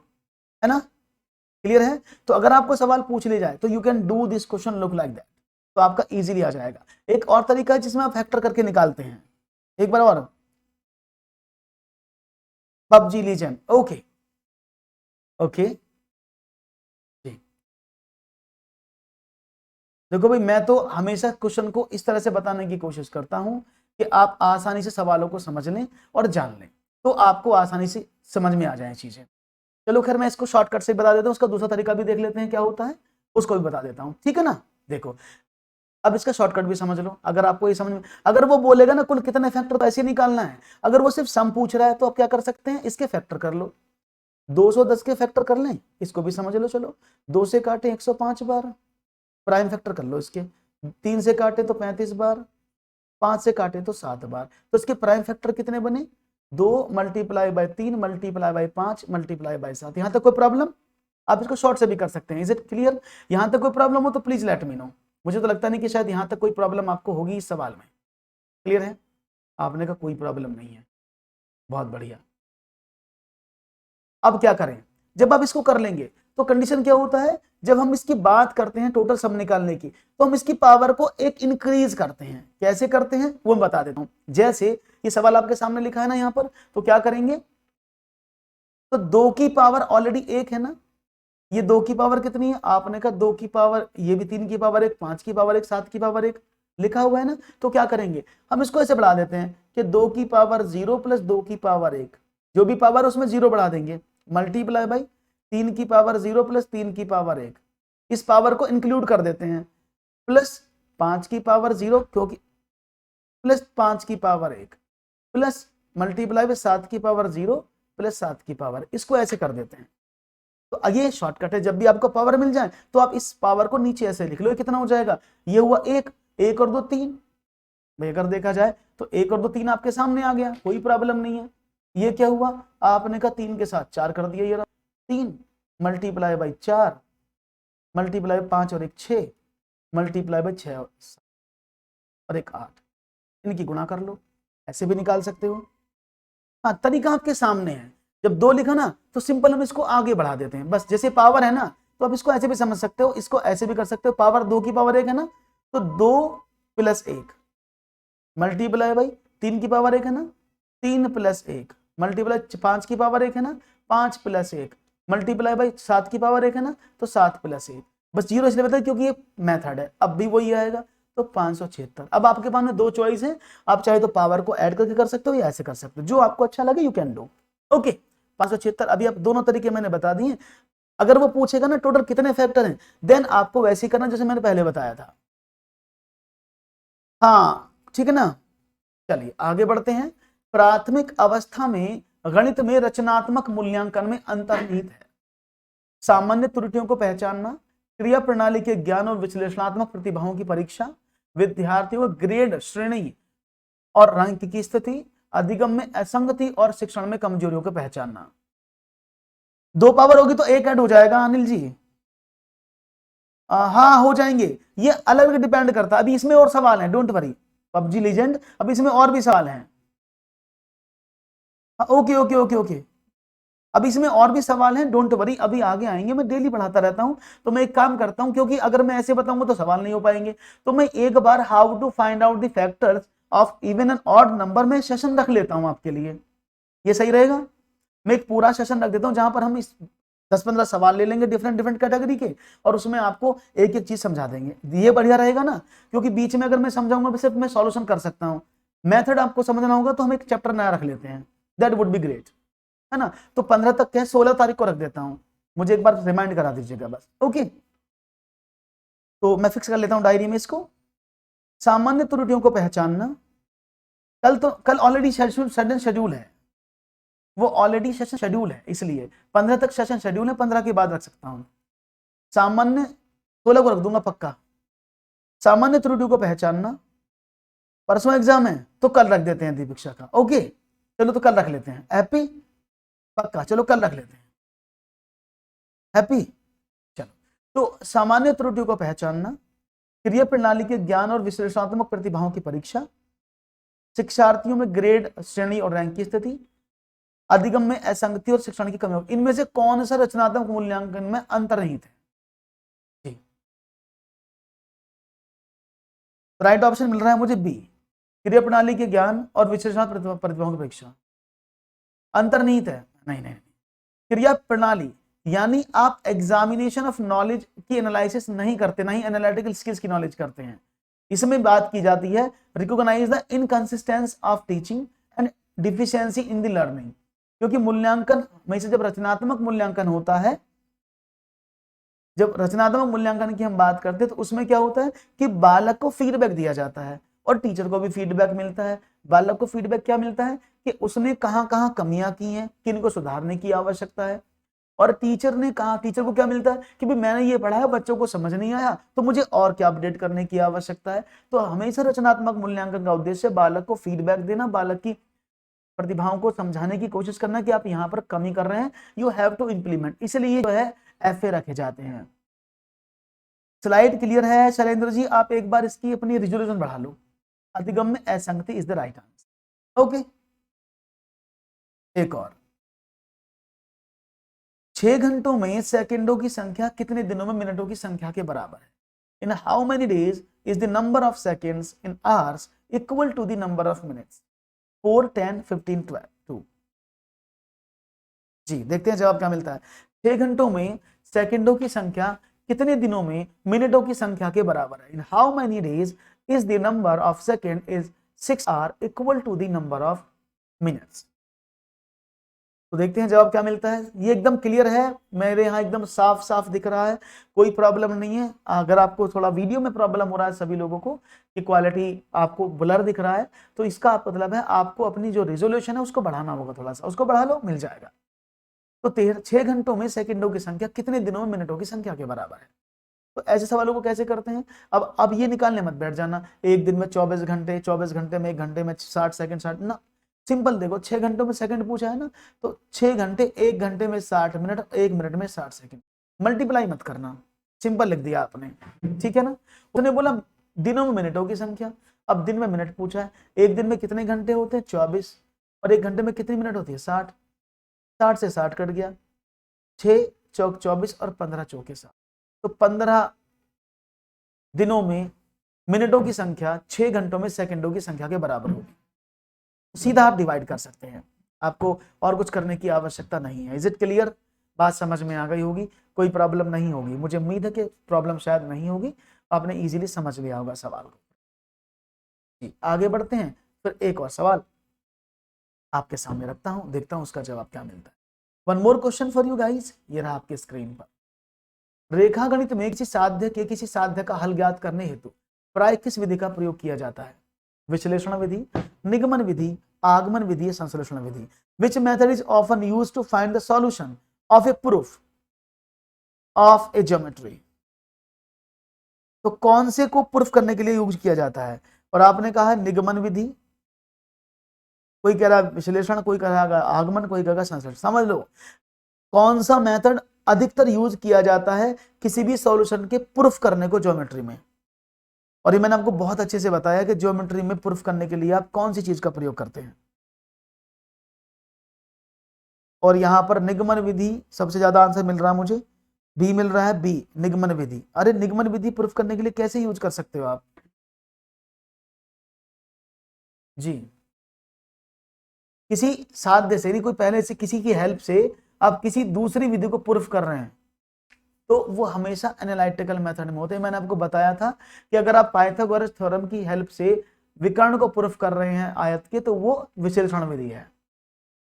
है ना, क्लियर है। तो अगर आपको सवाल पूछ लिया जाए तो you can do this question look like that, तो आपका इजीली आ जाएगा। एक और तरीका है जिसमें आप फैक्टर करके निकालते हैं, एक बार और, पबजी लीजेंड, ओके ओके जी। देखो भाई मैं तो हमेशा क्वेश्चन को इस तरह से बताने की कोशिश करता हूं कि आप आसानी से सवालों को समझ लें और जान लें, तो आपको आसानी से समझ में आ जाए चीजें। चलो खैर मैं इसको शॉर्टकट से बता देता हूं, उसका दूसरा तरीका भी देख लेते हैं क्या होता है, उसको भी बता देता हूं, ठीक है ना। देखो अब इसका शॉर्टकट भी समझ लो, अगर आपको ये समझ में, अगर वो बोलेगा ना कुल कितने फैक्टर, तो ऐसे निकालना है। अगर वो सिर्फ सम पूछ रहा है तो आप क्या कर सकते हैं, इसके फैक्टर कर लो, 210 के फैक्टर कर लें, इसको भी समझ लो। चलो 2 से काटे 105 बार, प्राइम फैक्टर कर लो इसके, 3 से काटे तो 35 बार, 5 से काटे तो 7 बार, तो इसके प्राइम फैक्टर कितने बने, 2 multiply by 3 multiply by 5 multiply by 7। यहां तक कोई प्रॉब्लम, आप इसको शॉर्ट से भी कर सकते हैं, इज इट क्लियर। यहां तक कोई प्रॉब्लम हो तो प्लीज लेट मी नो, मुझे तो लगता नहीं कि शायद यहां तक कोई प्रॉब्लम आपको होगी इस सवाल में, क्लियर है, आपने कहा कोई प्रॉब्लम नहीं है, बहुत बढ़िया। अब क्या करें, जब आप इसको कर लेंगे तो कंडीशन क्या होता है, जब हम इसकी बात करते हैं टोटल सम निकालने की, तो हम इसकी पावर को एक इंक्रीज करते हैं। कैसे करते हैं वो मैं बता देता हूं। जैसे ये सवाल आपके सामने लिखा है ना यहाँ पर, तो क्या करेंगे, तो 2 की पावर ऑलरेडी 1 है ना, ये 2 की पावर कितनी है, आपने कहा 2 की पावर, ये भी 3 की पावर 1, 5 की पावर 1, 7 की पावर 1 लिखा हुआ है ना। तो क्या करेंगे, हम इसको ऐसे बढ़ा देते हैं कि 2 की पावर 0 प्लस 2 की पावर 1, जो भी पावर है उसमें 0 बढ़ा देंगे, मल्टीप्लाई बाई 3 की पावर 0 प्लस 3 की पावर 1, इस पावर को इंक्लूड कर देते हैं, प्लस 5 की पावर 0 क्योंकि प्लस 5 की पावर 1 प्लस मल्टीप्लाई बाई 7 की पावर 0 प्लस 7 की पावर, इसको ऐसे कर देते हैं। तो ये शॉर्टकट है, जब भी आपको पावर मिल जाए तो आप इस पावर को नीचे ऐसे लिख लो, कितना हो जाएगा, ये हुआ 1, 1 और 2 3, भाई अगर देखा जाए तो 1 और 2 3 आपके सामने आ गया, कोई प्रॉब्लम नहीं है। ये क्या हुआ, आपने कहा 3 के साथ 4 कर दिया, ये 3 मल्टीप्लाई बाई 4 मल्टीप्लाई 5 और 1 6 मल्टीप्लाई बाई 6 और 1 8, इनकी गुणा कर लो, ऐसे भी निकाल सकते हो। हाँ, तरीका आपके सामने है। जब 2 लिखा ना तो सिंपल हम इसको आगे बढ़ा देते हैं, बस जैसे पावर है ना तो आप इसको ऐसे भी समझ सकते हो, इसको ऐसे भी कर सकते हो, पावर 2 की पावर 1 है ना, तो 2 प्लस 1 मल्टीप्लाई बाई 3 की पावर 1 है ना, 3 प्लस 1 मल्टीप्लाई 5 की पावर 1 है ना, 5 प्लस 1 मल्टीप्लाई बाई 7 की पावर 1 है ना, तो 7 प्लस 1, बस 0 इसलिए बताया क्योंकि ये मेथड है, अब भी वही आएगा, तो 576। अब आपके पास में 2 चॉइस है, आप चाहे तो पावर को ऐड करके कर सकते हो या ऐसे कर सकते हो, जो आपको अच्छा लगे यू कैन डू। ओके, 576 अभी आप दोनों तरीके मैंने बता दिए। अगर वो पूछेगा ना टोटल कितने फैक्टर हैं, देन आपको वैसे ही करना जैसे मैंने पहले बताया था। हाँ ठीक है ना, चलिए आगे बढ़ते हैं। प्राथमिक अवस्था में गणित में रचनात्मक मूल्यांकन में अंतर्निहित है सामान्य त्रुटियों को पहचानना, क्रिया प्रणाली के ज्ञान और विश्लेषणात्मक प्रतिभाओं की परीक्षा, विद्यार्थियों को ग्रेड श्रेणी और रैंक की स्थिति, अधिगम में असंगति और शिक्षण में कमजोरियों को पहचानना। 2 पावर होगी तो 1 ऐड हो जाएगा अनिल जी। हाँ हो जाएंगे, ये अलग डिपेंड करता है, अभी इसमें और सवाल हैं, डोंट वरी पबजी लीजेंड, अब इसमें और भी सवाल हैं। ओके ओके ओके ओके, अब इसमें और भी सवाल हैं, डोंट वरी, अभी आगे आएंगे, मैं डेली पढ़ाता रहता हूं, तो मैं एक काम करता हूं, क्योंकि अगर मैं ऐसे बताऊंगा तो सवाल नहीं हो पाएंगे, तो मैं एक बार how to find out the factors of even and odd number में सेशन रख लेता हूं आपके लिए, ये सही रहेगा। मैं एक पूरा सेशन रख देता हूं जहां पर हम इस 10-15 सवाल ले लेंगे डिफरेंट डिफरेंट कैटेगरी के, और उसमें आपको एक एक चीज समझा देंगे, ये बढ़िया रहेगा ना, क्योंकि बीच में अगर मैं समझाऊंगा सिर्फ मैं सॉल्यूशन कर सकता हूं, मेथड आपको समझना होगा, तो हम एक चैप्टर नया रख लेते हैं, दैट वुड बी ग्रेट, है ना। तो 15 तक क्या, 16 तारीख को रख देता हूं, मुझे एक बार रिमाइंड करा दीजिएगा बस। ओके, तो मैं फिक्स कर लेता हूं डायरी में इसको। सामान्य त्रुटियों को पहचानना, कल ऑलरेडी सेशन शेड्यूल है, वो ऑलरेडी सेशन शेड्यूल है, इसलिए 15 तक सेशन शेड्यूल है, 15 के बाद रख सकता हूं। सामान्य 16 को रख दूंगा पक्का। सामान्य त्रुटियों को पहचानना, परसों एग्जाम है तो कल रख देते हैं दीपिका का। ओके चलो, तो कल रख लेते हैं, हैप्पी, पक्का, चलो कल रख लेते हैं, हैप्पी। चलो, तो सामान्य त्रुटियों को पहचानना, क्रिया प्रणाली के ज्ञान और विश्लेषणात्मक प्रतिभाओं की परीक्षा, शिक्षार्थियों में ग्रेड श्रेणी और रैंक की स्थिति, अधिगम में असंगति और शिक्षण की कमी, इनमें से कौन सा रचनात्मक मूल्यांकन में अंतर्निहित है? राइट ऑप्शन मिल रहा है मुझे बी, क्रिया प्रणाली के ज्ञान और विश्लेषणात्मक प्रतिभाओं की परीक्षा अंतर्निहित है। नहीं नहीं, क्रिया प्रणाली यानी आप एग्जामिनेशन ऑफ नॉलेज की एनालिसिस नहीं करते, नहीं एनालिटिकल स्किल्स की नॉलेज करते हैं, इसमें बात की जाती है recognise the inconsistence of teaching and deficiency in the learning, क्योंकि मूल्यांकन में से जब रचनात्मक मूल्यांकन होता है, जब रचनात्मक मूल्यांकन की हम बात करते हैं तो उसमें क्या होता है कि बालक को फीडबैक दिया जाता है और टीचर को भी फीडबैक मिलता है। बालक को फीडबैक क्या मिलता है कि उसने कहां कहां कमियां की हैं, किन को सुधारने की आवश्यकता है, और टीचर ने कहा, टीचर को क्या मिलता है कि भाई मैंने ये पढ़ा है, बच्चों को समझ नहीं आया, तो मुझे और क्या अपडेट करने की आवश्यकता है। तो हमेशा रचनात्मक मूल्यांकन का उद्देश्य बालक को फीडबैक देना, बालक की प्रतिभाओं को समझाने की कोशिश करना कि आप यहाँ पर कमी कर रहे हैं, यू हैव टू इंप्लीमेंट, इसलिए जो है FA रखे जाते हैं। स्लाइड क्लियर है शैलेंद्र जी? आप एक बार इसकी अपनी रिजोल्यूशन बढ़ा लो। अधिगम में असंगति is the right answer. Okay, एक और 6 घंटों में सेकंडों की संख्या कितने दिनों में मिनटों की संख्या के बराबर है? In how many days is the number of seconds in hours equal to the number of minutes? 4, 10, 15, 12, 2। जी देखते हैं जवाब क्या मिलता है। 6 घंटों में सेकंडों की संख्या कितने दिनों में मिनटों की संख्या के बराबर है? In how many days is the number of second is 6 hour equal to the number of minutes? तो देखते हैं जवाब क्या मिलता है। ये एकदम क्लियर है, मेरे यहाँ एकदम साफ साफ दिख रहा है, कोई प्रॉब्लम नहीं है। अगर आपको थोड़ा वीडियो में प्रॉब्लम हो रहा है सभी लोगों को कि क्वालिटी आपको ब्लर दिख रहा है, तो इसका मतलब है आपको अपनी जो रिजोल्यूशन है उसको बढ़ाना होगा, थोड़ा सा उसको बढ़ा लो, मिल जाएगा। तो 6 घंटों में सेकंडों की संख्या कितने दिनों में मिनटों की संख्या के बराबर है? तो ऐसे सवालों को कैसे करते हैं? अब ये निकालने मत बैठ जाना, एक दिन में 24 घंटे, 24 घंटे में एक घंटे में 60 सेकंड 60 ना। सिंपल देखो, 6 घंटों में सेकंड पूछा है ना, तो 6 घंटे एक घंटे में 60 मिनट, एक मिनट में 60 सेकंड। मल्टीप्लाई मत करना, सिंपल लिख दिया आपने, ठीक है ना। उसने बोला दिनों में मिनटों की संख्या, अब दिन में मिनट पूछा है, एक दिन में कितने घंटे होते हैं? 24, और एक घंटे में कितनी मिनट होती है? 60। 60 से 60 कट गया, 6 चौक 24 और 15 चौके 60, तो 15 दिनों में मिनटों की संख्या 6 घंटों में सेकंडों की संख्या के बराबर होगी। सीधा आप डिवाइड कर सकते हैं, आपको और कुछ करने की आवश्यकता नहीं है। Is it clear? बात समझ में आ गई होगी, कोई प्रॉब्लम नहीं होगी, मुझे उम्मीद है कि प्रॉब्लम शायद नहीं होगी, आपने इजीली समझ लिया होगा सवाल को। जी आगे बढ़ते हैं, फिर एक और सवाल आपके सामने रखता हूं, देखता हूं उसका जवाब क्या मिलता है। One more question for you guys, ये रहा आपके स्क्रीन पर। रेखा गणित में किसी साध्य का हल ज्ञात करने हेतु प्राय किस विधि का प्रयोग किया जाता है? विश्लेषण विधि, निगमन विधि, आगमन विधि, संश्लेषण विधि। Which method is often used to find the solution of a proof of a geometry? तो कौन से को प्रूफ करने के लिए यूज किया जाता है? और आपने कहा है निगमन विधि, कोई कह रहा है विश्लेषण, कोई कह रहा है आगमन, कोई कह रहा है संश्लेषण। समझ लो कौन सा मेथड अधिकतर यूज किया जाता है किसी भी सॉल्यूशन के प्रूफ करने को ज्योमेट्री में। और ये मैंने आपको बहुत अच्छे से बताया कि ज्योमेट्री में प्रूफ करने के लिए आप कौन सी चीज का प्रयोग करते हैं। और यहां पर निगमन विधि सबसे ज्यादा आंसर मिल रहा है मुझे, बी मिल रहा है, बी निगमन विधि। अरे निगमन विधि प्रूफ करने के लिए कैसे यूज कर सकते हो आप? जी किसी साध्य से नहीं, कोई पहले से किसी की हेल्प से आप किसी दूसरी विधि को प्रूफ कर रहे हैं, तो वो हमेशा एनालिटिकल मेथड में होते हैं। मैंने आपको बताया था कि अगर आप पाइथागोरस थ्योरम की हेल्प से विकर्ण को प्रूफ कर रहे हैं आयत के, तो वो विश्लेषण विधि है,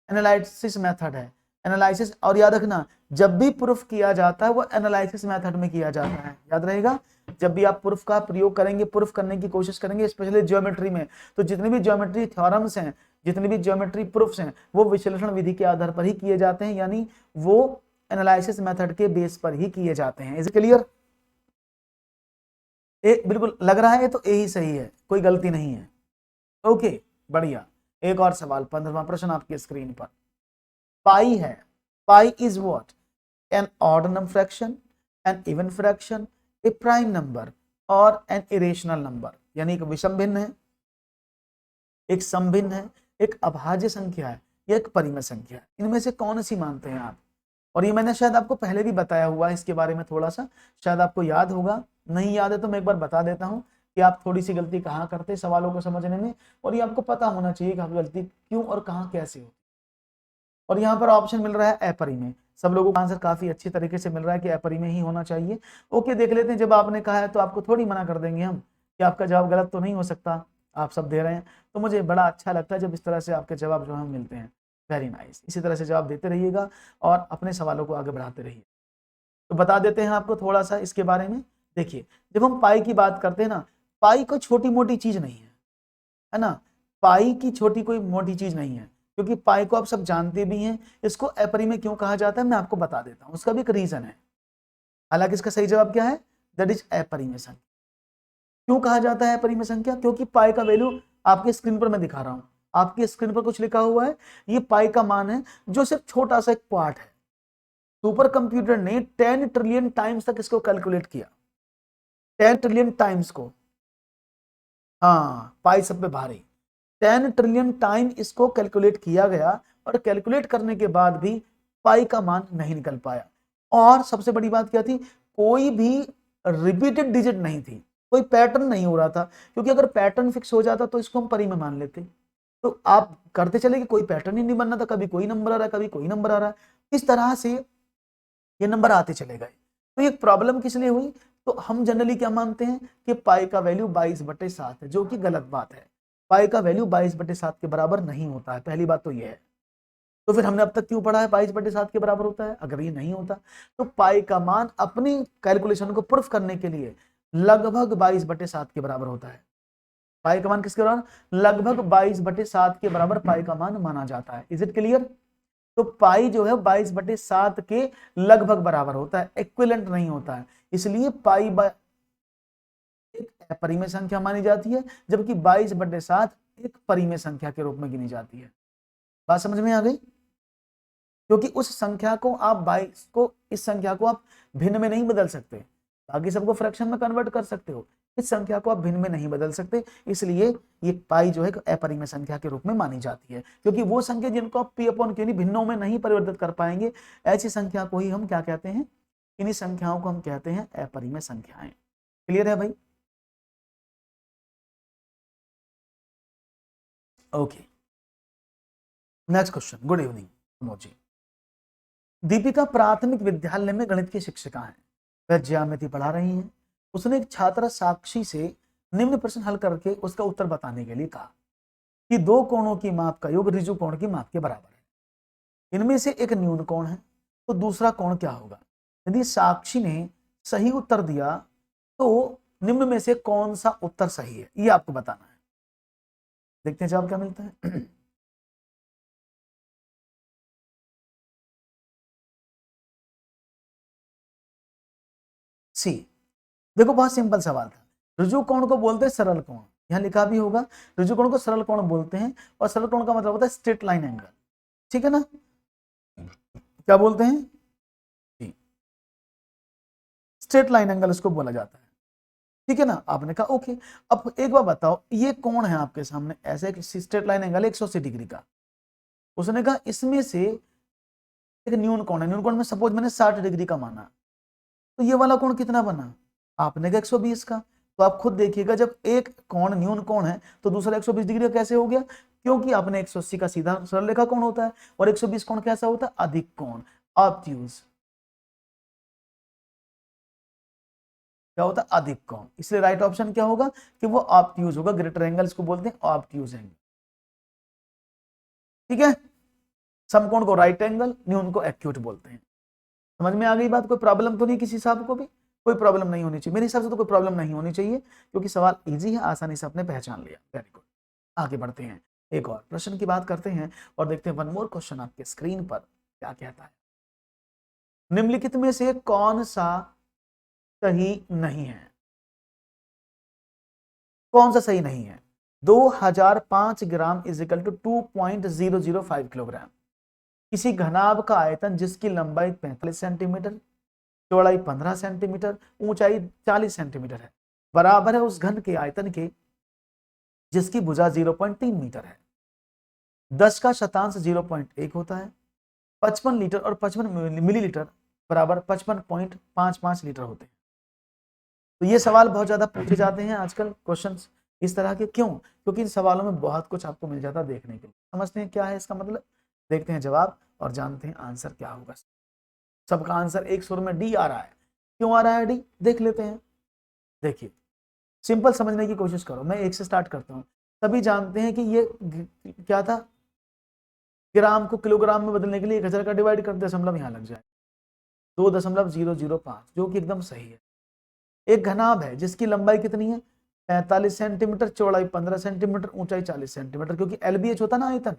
एनालिसिस मेथड है, एनालिसिस। और याद रखना जब भी प्रूफ किया जाता है वो एनालिसिस मेथड में किया जाता है, याद रहेगा। जब भी आप प्रूफ का प्रयोग करेंगे, प्रूफ करने की कोशिश करेंगे स्पेशली ज्योमेट्री में, तो जितने भी ज्योमेट्री थ्योरम्स हैं, जितने भी ज्योमेट्री प्रूफ्स हैं, वो विश्लेषण विधि के आधार पर ही किए जाते हैं, यानी वो एनालिसिस मेथड के बेस पर ही किए जाते हैं। Is clear? बिल्कुल लग रहा है तो यही सही है, कोई गलती नहीं है। ओके बढ़िया। एक और सवाल, 15वां प्रश्न आपकी स्क्रीन पर। पाई है, pi is what? An odd number fraction, an even fraction, a prime number और एन इरेशनल नंबर। यानी एक विषम भिन्न है, एक समभिन्न है, एक अभाज्य संख्या है, या एक परिमेय संख्या है। इनमें से कौन सी मानते हैं आप? और ये मैंने शायद आपको पहले भी बताया हुआ है, इसके बारे में थोड़ा सा शायद आपको याद होगा, नहीं याद है तो मैं एक बार बता देता हूँ कि आप थोड़ी सी गलती कहाँ करते हैं सवालों को समझने में, और ये आपको पता होना चाहिए कि आप गलती क्यों और कहाँ कैसे हो। और यहाँ पर ऑप्शन मिल रहा है अपरिमेय, सब लोगों का आंसर काफी अच्छी तरीके से मिल रहा है कि अपरिमेय ही होना चाहिए। ओके देख लेते हैं, जब आपने कहा है तो आपको थोड़ी मना कर देंगे हम कि आपका जवाब गलत तो नहीं हो सकता, आप सब दे रहे हैं, तो मुझे बड़ा अच्छा लगता है जब इस तरह से आपके जवाब जो हम मिलते हैं। वेरी नाइस, इसी तरह से जवाब देते रहिएगा और अपने सवालों को आगे बढ़ाते रहिए। तो बता देते हैं आपको थोड़ा सा इसके बारे में। देखिए जब हम पाई की बात करते हैं ना, पाई कोई छोटी मोटी चीज नहीं है ना, पाई की छोटी कोई मोटी चीज नहीं है, क्योंकि पाई को आप सब जानते भी हैं। इसको अपरिमेय क्यों कहा जाता है मैं आपको बता देता हूं, उसका भी एक रीजन है। हालांकि इसका सही जवाब क्या है? दैट इज अपरिमेय संख्या। क्यों कहा जाता है अपरिमेय संख्या? क्योंकि पाई का वैल्यू आपके स्क्रीन पर मैं दिखा रहा हूं, आपकी स्क्रीन पर कुछ लिखा हुआ है, ये पाई का मान है जो सिर्फ छोटा सा एक पार्ट है। सुपर कंप्यूटर ने 10 ट्रिलियन टाइम्स तक इसको कैलकुलेट किया, 10 ट्रिलियन टाइम्स को, हाँ पाई सब पे भारी, 10 ट्रिलियन टाइम इसको कैलकुलेट किया गया, और कैलकुलेट करने के बाद भी पाई का मान नहीं निकल पाया। और सबसे बड़ी बात क्या थी, कोई भी रिपीटेड डिजिट नहीं थी, कोई पैटर्न नहीं हो रहा था, क्योंकि अगर पैटर्न फिक्स हो जाता तो इसको हम परी में मान लेते। तो आप करते चले कि कोई पैटर्न ही नहीं बनना था, कभी कोई नंबर आ रहा है, कभी कोई नंबर आ रहा है, इस तरह से ये नंबर आते चले गए। तो ये प्रॉब्लम किस लिए हुई, तो हम जनरली क्या मानते हैं कि पाई का वैल्यू 22/7 है, जो कि गलत बात है। पाई का वैल्यू 22/7 के बराबर नहीं होता है, पहली बात तो ये है। तो फिर हमने अब तक क्यों पढ़ा है 22/7 के बराबर होता है, अगर ये नहीं होता तो पाई का मान अपनी कैलकुलेशन को प्रूफ करने के लिए लगभग 22/7 के बराबर होता है। पाई का मान किसके बराबर, लगभग 22/7 के बराबर पाई का मान माना जाता है। Is it clear. तो पाई जो है 22/7 के लगभग बराबर होता है, इक्विवेलेंट नहीं होता है, इसलिए पाई एक अपरिमेय संख्या मानी जाती है, जबकि 22/7 एक परिमेय संख्या के रूप में गिनी जाती है। बात समझ में आ गई, क्योंकि उस संख्या को आप 22 को, इस संख्या को आप भिन्न में नहीं बदल सकते, बाकी सबको फ्रैक्शन में कन्वर्ट कर सकते हो, इस संख्या को आप भिन्न में नहीं बदल सकते, इसलिए ये पाई जो है अपरिमेय संख्या के रूप में मानी जाती है। क्योंकि वो संख्या जिनको आप पी अपॉन क्यू भिन्नों में नहीं परिवर्तित कर पाएंगे, ऐसी संख्या को ही हम क्या कहते हैं, इन्हीं संख्याओं को हम कहते हैं अपरिमेय संख्याएं। क्लियर है भाई। Okay, next question. Good evening Pramod ji. Deepika प्राथमिक विद्यालय में गणित की शिक्षिका है, वह ज्यामिति पढ़ा रही हैं। उसने एक छात्र साक्षी से निम्न प्रश्न हल करके उसका उत्तर बताने के लिए कहा कि दो कोणों की माप का योग ऋजु कोण की माप के बराबर है, इनमें से एक न्यून कोण है, तो दूसरा कोण क्या होगा। यदि साक्षी ने सही उत्तर दिया तो निम्न में से कौन सा उत्तर सही है, ये आपको बताना है। देखते हैं जवाब क्या मिलता है। सी। देखो बहुत सिंपल सवाल था, ऋजु कोण को बोलते हैं सरल कोण, यहां लिखा भी होगा ऋजु कोण को सरल कोण बोलते हैं, और सरल कोण का मतलब होता है स्ट्रेट लाइन एंगल, ठीक है ना, क्या बोलते हैं, स्ट्रेट लाइन एंगल इसको बोला जाता है, ठीक है ना। आपने कहा ओके। अब एक बार बताओ, ये कौन है आपके सामने, ऐसे एक स्ट्रेट लाइन एंगल 180 डिग्री का, उसने कहा इसमें से एक न्यून कोण है, न्यून कोण में सपोज मैंने 60 डिग्री का माना, तो ये वाला कोण कितना बना, आपने कहा 120 का। तो आप खुद देखिएगा, जब एक कोण न्यून कोण है तो दूसरा 120 डिग्री का कैसे हो गया, क्योंकि आपने 180 का सीधा सरल रेखा कोण होता है, और 120 कोण कैसा होता है, अधिक कोण, ऑब्ट्यूज, क्या होता है, अधिक कोण, इसलिए राइट ऑप्शन क्या होगा कि वो ऑब्ट्यूज होगा, ग्रेटर एंगल इसको बोलते हैं ऑब्ट्यूज एंगल, ठीक है। समकोण को राइट एंगल, न्यून को एक्यूट बोलते हैं। समझ में आ गई बात, कोई प्रॉब्लम तो नहीं, किसी हिसाब को भी कोई प्रॉब्लम नहीं होनी चाहिए, मेरे हिसाब से तो कोई प्रॉब्लम नहीं होनी चाहिए, क्योंकि सवाल इजी है, आसानी से आपने पहचान लिया। वेरी गुड, आगे बढ़ते हैं, एक और प्रश्न की बात करते हैं और देखते हैं वन मोर क्वेश्चन आपके स्क्रीन पर क्या कहता है। निम्नलिखित में से कौन सा सही नहीं है, कौन सा सही नहीं है। 2005 gram is equal to 2.005 kilogram, किसी घनाभ का आयतन जिसकी लंबाई 45 सेंटीमीटर, चौड़ाई 15 सेंटीमीटर, ऊंचाई 40 सेंटीमीटर है, बराबर है उस घन के आयतन के जिसकी भुजा 0.3 मीटर है। 10 का शतांश 0.1 होता है। 55 लीटर और 55 मिलीलीटर बराबर 55.55 लीटर होते हैं। तो ये सवाल बहुत ज्यादा पूछे जाते हैं आजकल क्वेश्चंस इस तरह के, क्यों, क्योंकि इन सवालों में बहुत कुछ आपको मिल जाता है देखने के लिए। समझते हैं क्या है इसका मतलब, देखते हैं जवाब और जानते हैं आंसर क्या होगा। सबका आंसर एक सुर में डी आ रहा है, क्यों आ रहा है डी, देख लेते हैं। देखिए सिंपल समझने की कोशिश करो, मैं एक से स्टार्ट करता हूँ। सभी जानते हैं कि ये क्या था, ग्राम को किलोग्राम में बदलने के लिए 1000 का डिवाइड कर दशमलव यहाँ लग जाए, 2.005, जो कि एकदम सही है। एक घनाभ है जिसकी लंबाई कितनी है, 45 सेंटीमीटर, चौड़ाई 15 सेंटीमीटर, ऊंचाई 40 सेंटीमीटर, क्योंकि LBH होता ना आयतन,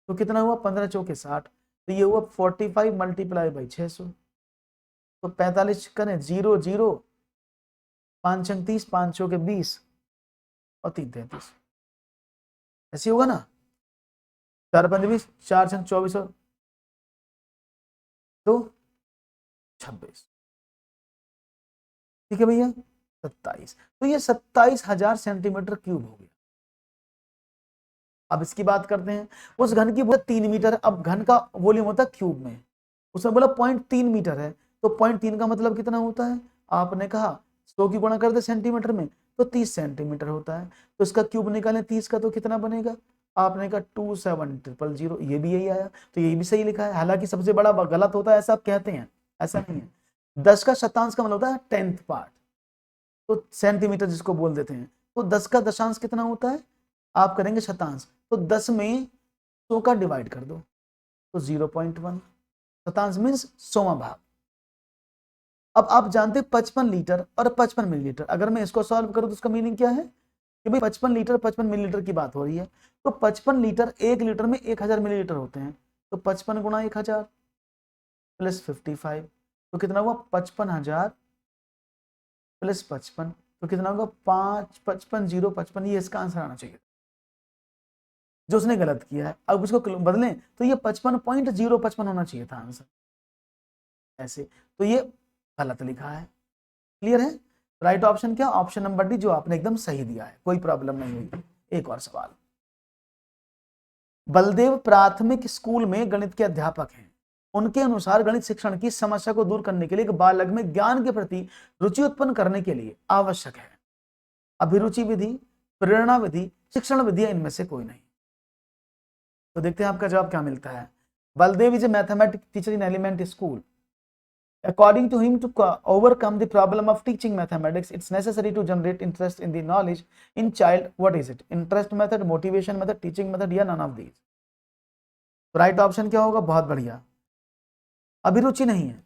तो कितना हुआ 15 चौके 60, तो ये हुआ 45 मल्टीप्लाई बाई 600, तो 45 करें 0 0, 5 अंक 30, 5 चौके 20 और 3 33, ऐसे होगा ना, 4 5 20, 4 छंग 24 और 2 26, ठीक है भैया 27, तो ये 27,000 सेंटीमीटर क्यूब हो गया। अब इसकी बात करते हैं, उस घन की 3 मीटर, अब घन का वॉल्यूम होता है क्यूब में, उसने बोला 0.3 मीटर है, तो 0.3 का मतलब कितना होता है, आपने कहा 100 की गुणा कर दे सेंटीमीटर में तो 30 सेंटीमीटर होता है, तो इसका क्यूब निकालें 30 का तो कितना बनेगा, आपने कहा 27000, ये भी यही आया, तो ये भी सही लिखा है। हालांकि सबसे बड़ा गलत होता है ऐसा आप कहते हैं, ऐसा नहीं है। 10 का शतांश का मतलब होता है 10th पार्ट, तो सेंटीमीटर जिसको बोल देते हैं, तो 10 का दशांश कितना होता है, आप करेंगे शतांश, तो 10 में 100 का डिवाइड कर दो तो 0.1, शतांश मीन्स 100वां भाग। अब आप जानते हैं 55 लीटर और 55 मिलीलीटर, अगर मैं इसको सॉल्व करूं तो उसका मीनिंग क्या है कि भाई 55 लीटर 55 मिलीलीटर की बात हो रही है, तो 55 लीटर 1 लीटर में 1000 मिलीलीटर होते हैं, तो 55 गुणा 1000 प्लस 55, तो कितना हुआ 55,000 प्लस 55, तो कितना होगा 555,055, ये इसका आंसर आना चाहिए जो उसने गलत किया है। अब इसको बदलें तो ये 55.055 होना चाहिए था आंसर, ऐसे, तो ये गलत लिखा है। क्लियर है? राइट ऑप्शन क्या, ऑप्शन नंबर डी, जो आपने एकदम सही दिया है, कोई प्रॉब्लम नहीं हुई। एक और सवाल, बलदेव प्राथमिक स्कूल में गणित के अध्यापक हैं, उनके अनुसार गणित शिक्षण की समस्या को दूर करने के लिए एक बालक में ज्ञान के प्रति रुचि उत्पन्न करने के लिए आवश्यक है अभिरुचि विधि, प्रेरणा विधि, शिक्षण विधि, इनमें से कोई नहीं। तो देखते हैं आपका जवाब क्या मिलता है। Baldev is a mathematics teacher in elementary school. According to him, to overcome the problem of teaching mathematics, it's necessary to generate interest in the knowledge in child. What is it? Interest method, motivation method, teaching method, या none of these? तो right option क्या होगा, बहुत बढ़िया, अभिरुचि नहीं है।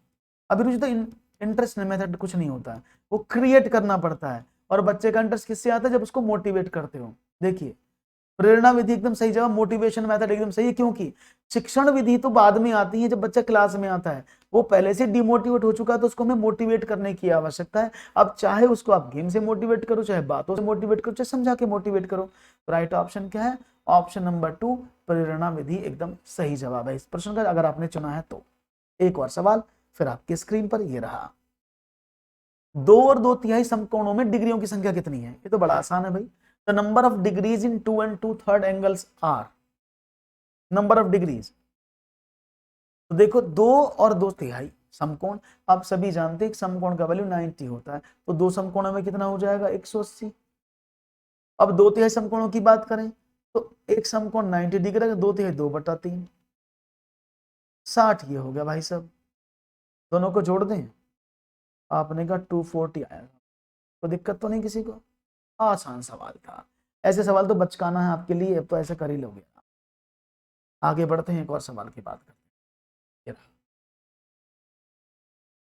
अभिरुचि तो इंटरेस्ट मेथड कुछ नहीं होता है, वो क्रिएट करना पड़ता है, और बच्चे का इंटरेस्ट किससे आता है, जब उसको मोटिवेट करते हो। देखिए प्रेरणा विधि एकदम सही जवाब, मोटिवेशन मेथड एकदम सही है, क्योंकि शिक्षण विधि तो बाद में आती है, जब बच्चा क्लास में आता है, वो पहले से डिमोटिवेट हो चुका है, तो उसको हमें मोटिवेट करने की आवश्यकता है। अब चाहे उसको आप गेम से मोटिवेट करो, चाहे बातों से मोटिवेट करो, चाहे समझा के मोटिवेट करो। राइट ऑप्शन क्या है, ऑप्शन नंबर 2, प्रेरणा विधि एकदम सही जवाब है इस प्रश्न का, अगर आपने चुना है तो। एक और सवाल फिर आपकी स्क्रीन पर ये रहा, 2 और 2/3 समकोणों में डिग्रियों की संख्या कितनी है? ये तो बड़ा आसान है भाई। The number of degrees in 2 and 2/3 angles are, number of degrees, तो देखो 2 और 2/3 समकोण, आप सभी जानते हैं समकोण का वैल्यू 90 होता है, तो 2 समकोणों में कितना हो जाएगा 180। अब 2/3 समकोणों की बात करें तो एक समकोण 90 डिग्री का, 2/3 2/3 60, ये हो गया भाई साहब, दोनों को जोड़ दें, आपने कहा 240 आएगा, तो दिक्कत तो नहीं किसी को, आसान सवाल था। ऐसे सवाल तो बचकाना है आपके लिए, अब तो ऐसे कर ही लोगे। आगे बढ़ते हैं, एक और सवाल की बात करते हैं।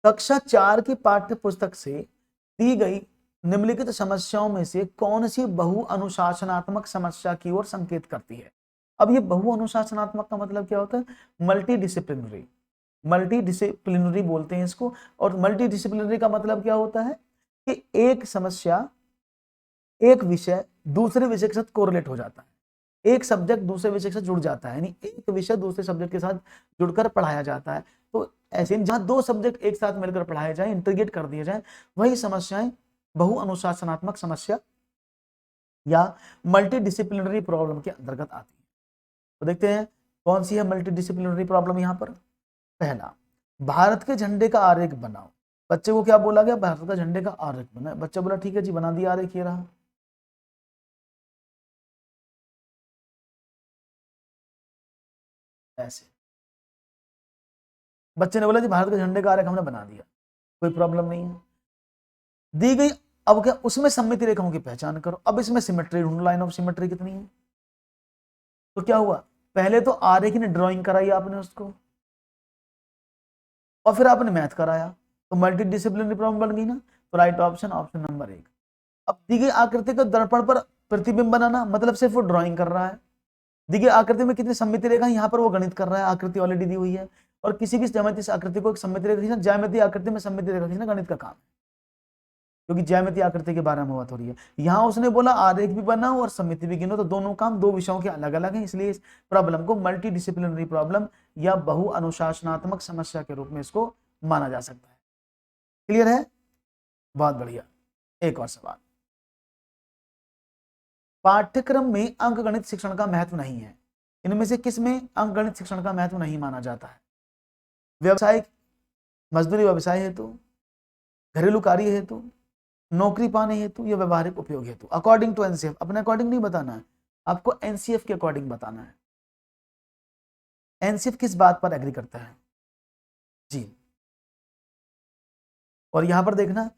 कक्षा 4 की पाठ्य पुस्तक से दी गई निम्नलिखित समस्याओं में से कौन सी बहु अनुशासनात्मक समस्या की ओर संकेत करती है? अब ये बहु अनुशासनात्मक का मतलब क्या होता है, मल्टी डिसिप्लिनरी, मल्टी डिसिप्लिनरी बोलते हैं इसको। और मल्टी डिसिप्लिनरी का मतलब क्या होता है कि एक समस्या, एक विषय दूसरे विषय के साथ कोरिलेट हो जाता है, एक सब्जेक्ट दूसरे विषय के साथ जुड़ जाता है, यानी एक विषय दूसरे सब्जेक्ट के साथ जुड़कर पढ़ाया जाता है। तो ऐसे जहां 2 सब्जेक्ट एक साथ मिलकर पढ़ाए जाए, इंटीग्रेट कर दिए जाए, वही समस्याएं बहु अनुशासनात्मक समस्या या मल्टी डिसिप्लिनरी प्रॉब्लम के अंतर्गत आती है। तो देखते हैं कौन सी है मल्टी डिसिप्लिनरी प्रॉब्लम। यहां पर पहला, भारत के झंडे का आरेख बनाओ। बच्चे को क्या बोला गया, भारत का झंडे का आरेख बना, बच्चा बोला ठीक है जी बना दिया आरेख, ये रहा। ऐसे बच्चे ने बोला जी भारत के झंडे का आरेख हमने बना दिया, कोई प्रॉब्लम नहीं है, दी गई। अब क्या, उसमें सममिति रेखाओं की पहचान करो। अब इसमें सिमेट्री ढूंढो, लाइन ऑफ सिमेट्री कितनी है। तो क्या हुआ, पहले तो आरेख ने ड्राइंग कराई आपने उसको, और फिर आपने मैथ कराया, तो मल्टी डिसिप्लिनरी प्रॉब्लम बन गई ना। तो राइट ऑप्शन, ऑप्शन नंबर 1। अब दी गई आकृति को दर्पण पर प्रतिबिंब बनाना, मतलब सिर्फ वो ड्राइंग कर रहा है। दी गई आकृति में कितनी सममिति रेखा, यहाँ पर वो गणित कर रहा है, आकृति ऑलरेडी दी हुई है। और किसी भी ज्यामितीय आकृति को एक सममिति रेखा खींचना, ज्यामितीय आकृति में सममिति रेखा खींचना गणित का काम है, क्योंकि ज्यामितीय आकृति के बारे में बात हो रही है। यहां उसने बोला आरेख भी बनाओ और सममिति भी गिनो, तो दोनों काम 2 विषयों के अलग अलग हैं, इसलिए इस प्रॉब्लम को मल्टी डिसिप्लिनरी प्रॉब्लम या बहु अनुशासनात्मक समस्या के रूप में इसको माना जा सकता है। क्लियर है, बहुत बढ़िया। एक और सवाल, पाठ्यक्रम में अंकगणित शिक्षण का महत्व नहीं है, इनमें से किसमें अंकगणित शिक्षण का महत्व नहीं माना जाता है? व्यवसायिक मजदूरी व्यवसाय हेतु, घरेलू कार्य हेतु, नौकरी पाने हेतु या व्यवहारिक उपयोग हेतु। अकॉर्डिंग टू एनसीएफ, अपने अकॉर्डिंग नहीं बताना है, आपको एनसीएफ के अकॉर्डिंग बताना है। एनसीएफ किस बात पर एग्री करता है जी। और यहां पर देखना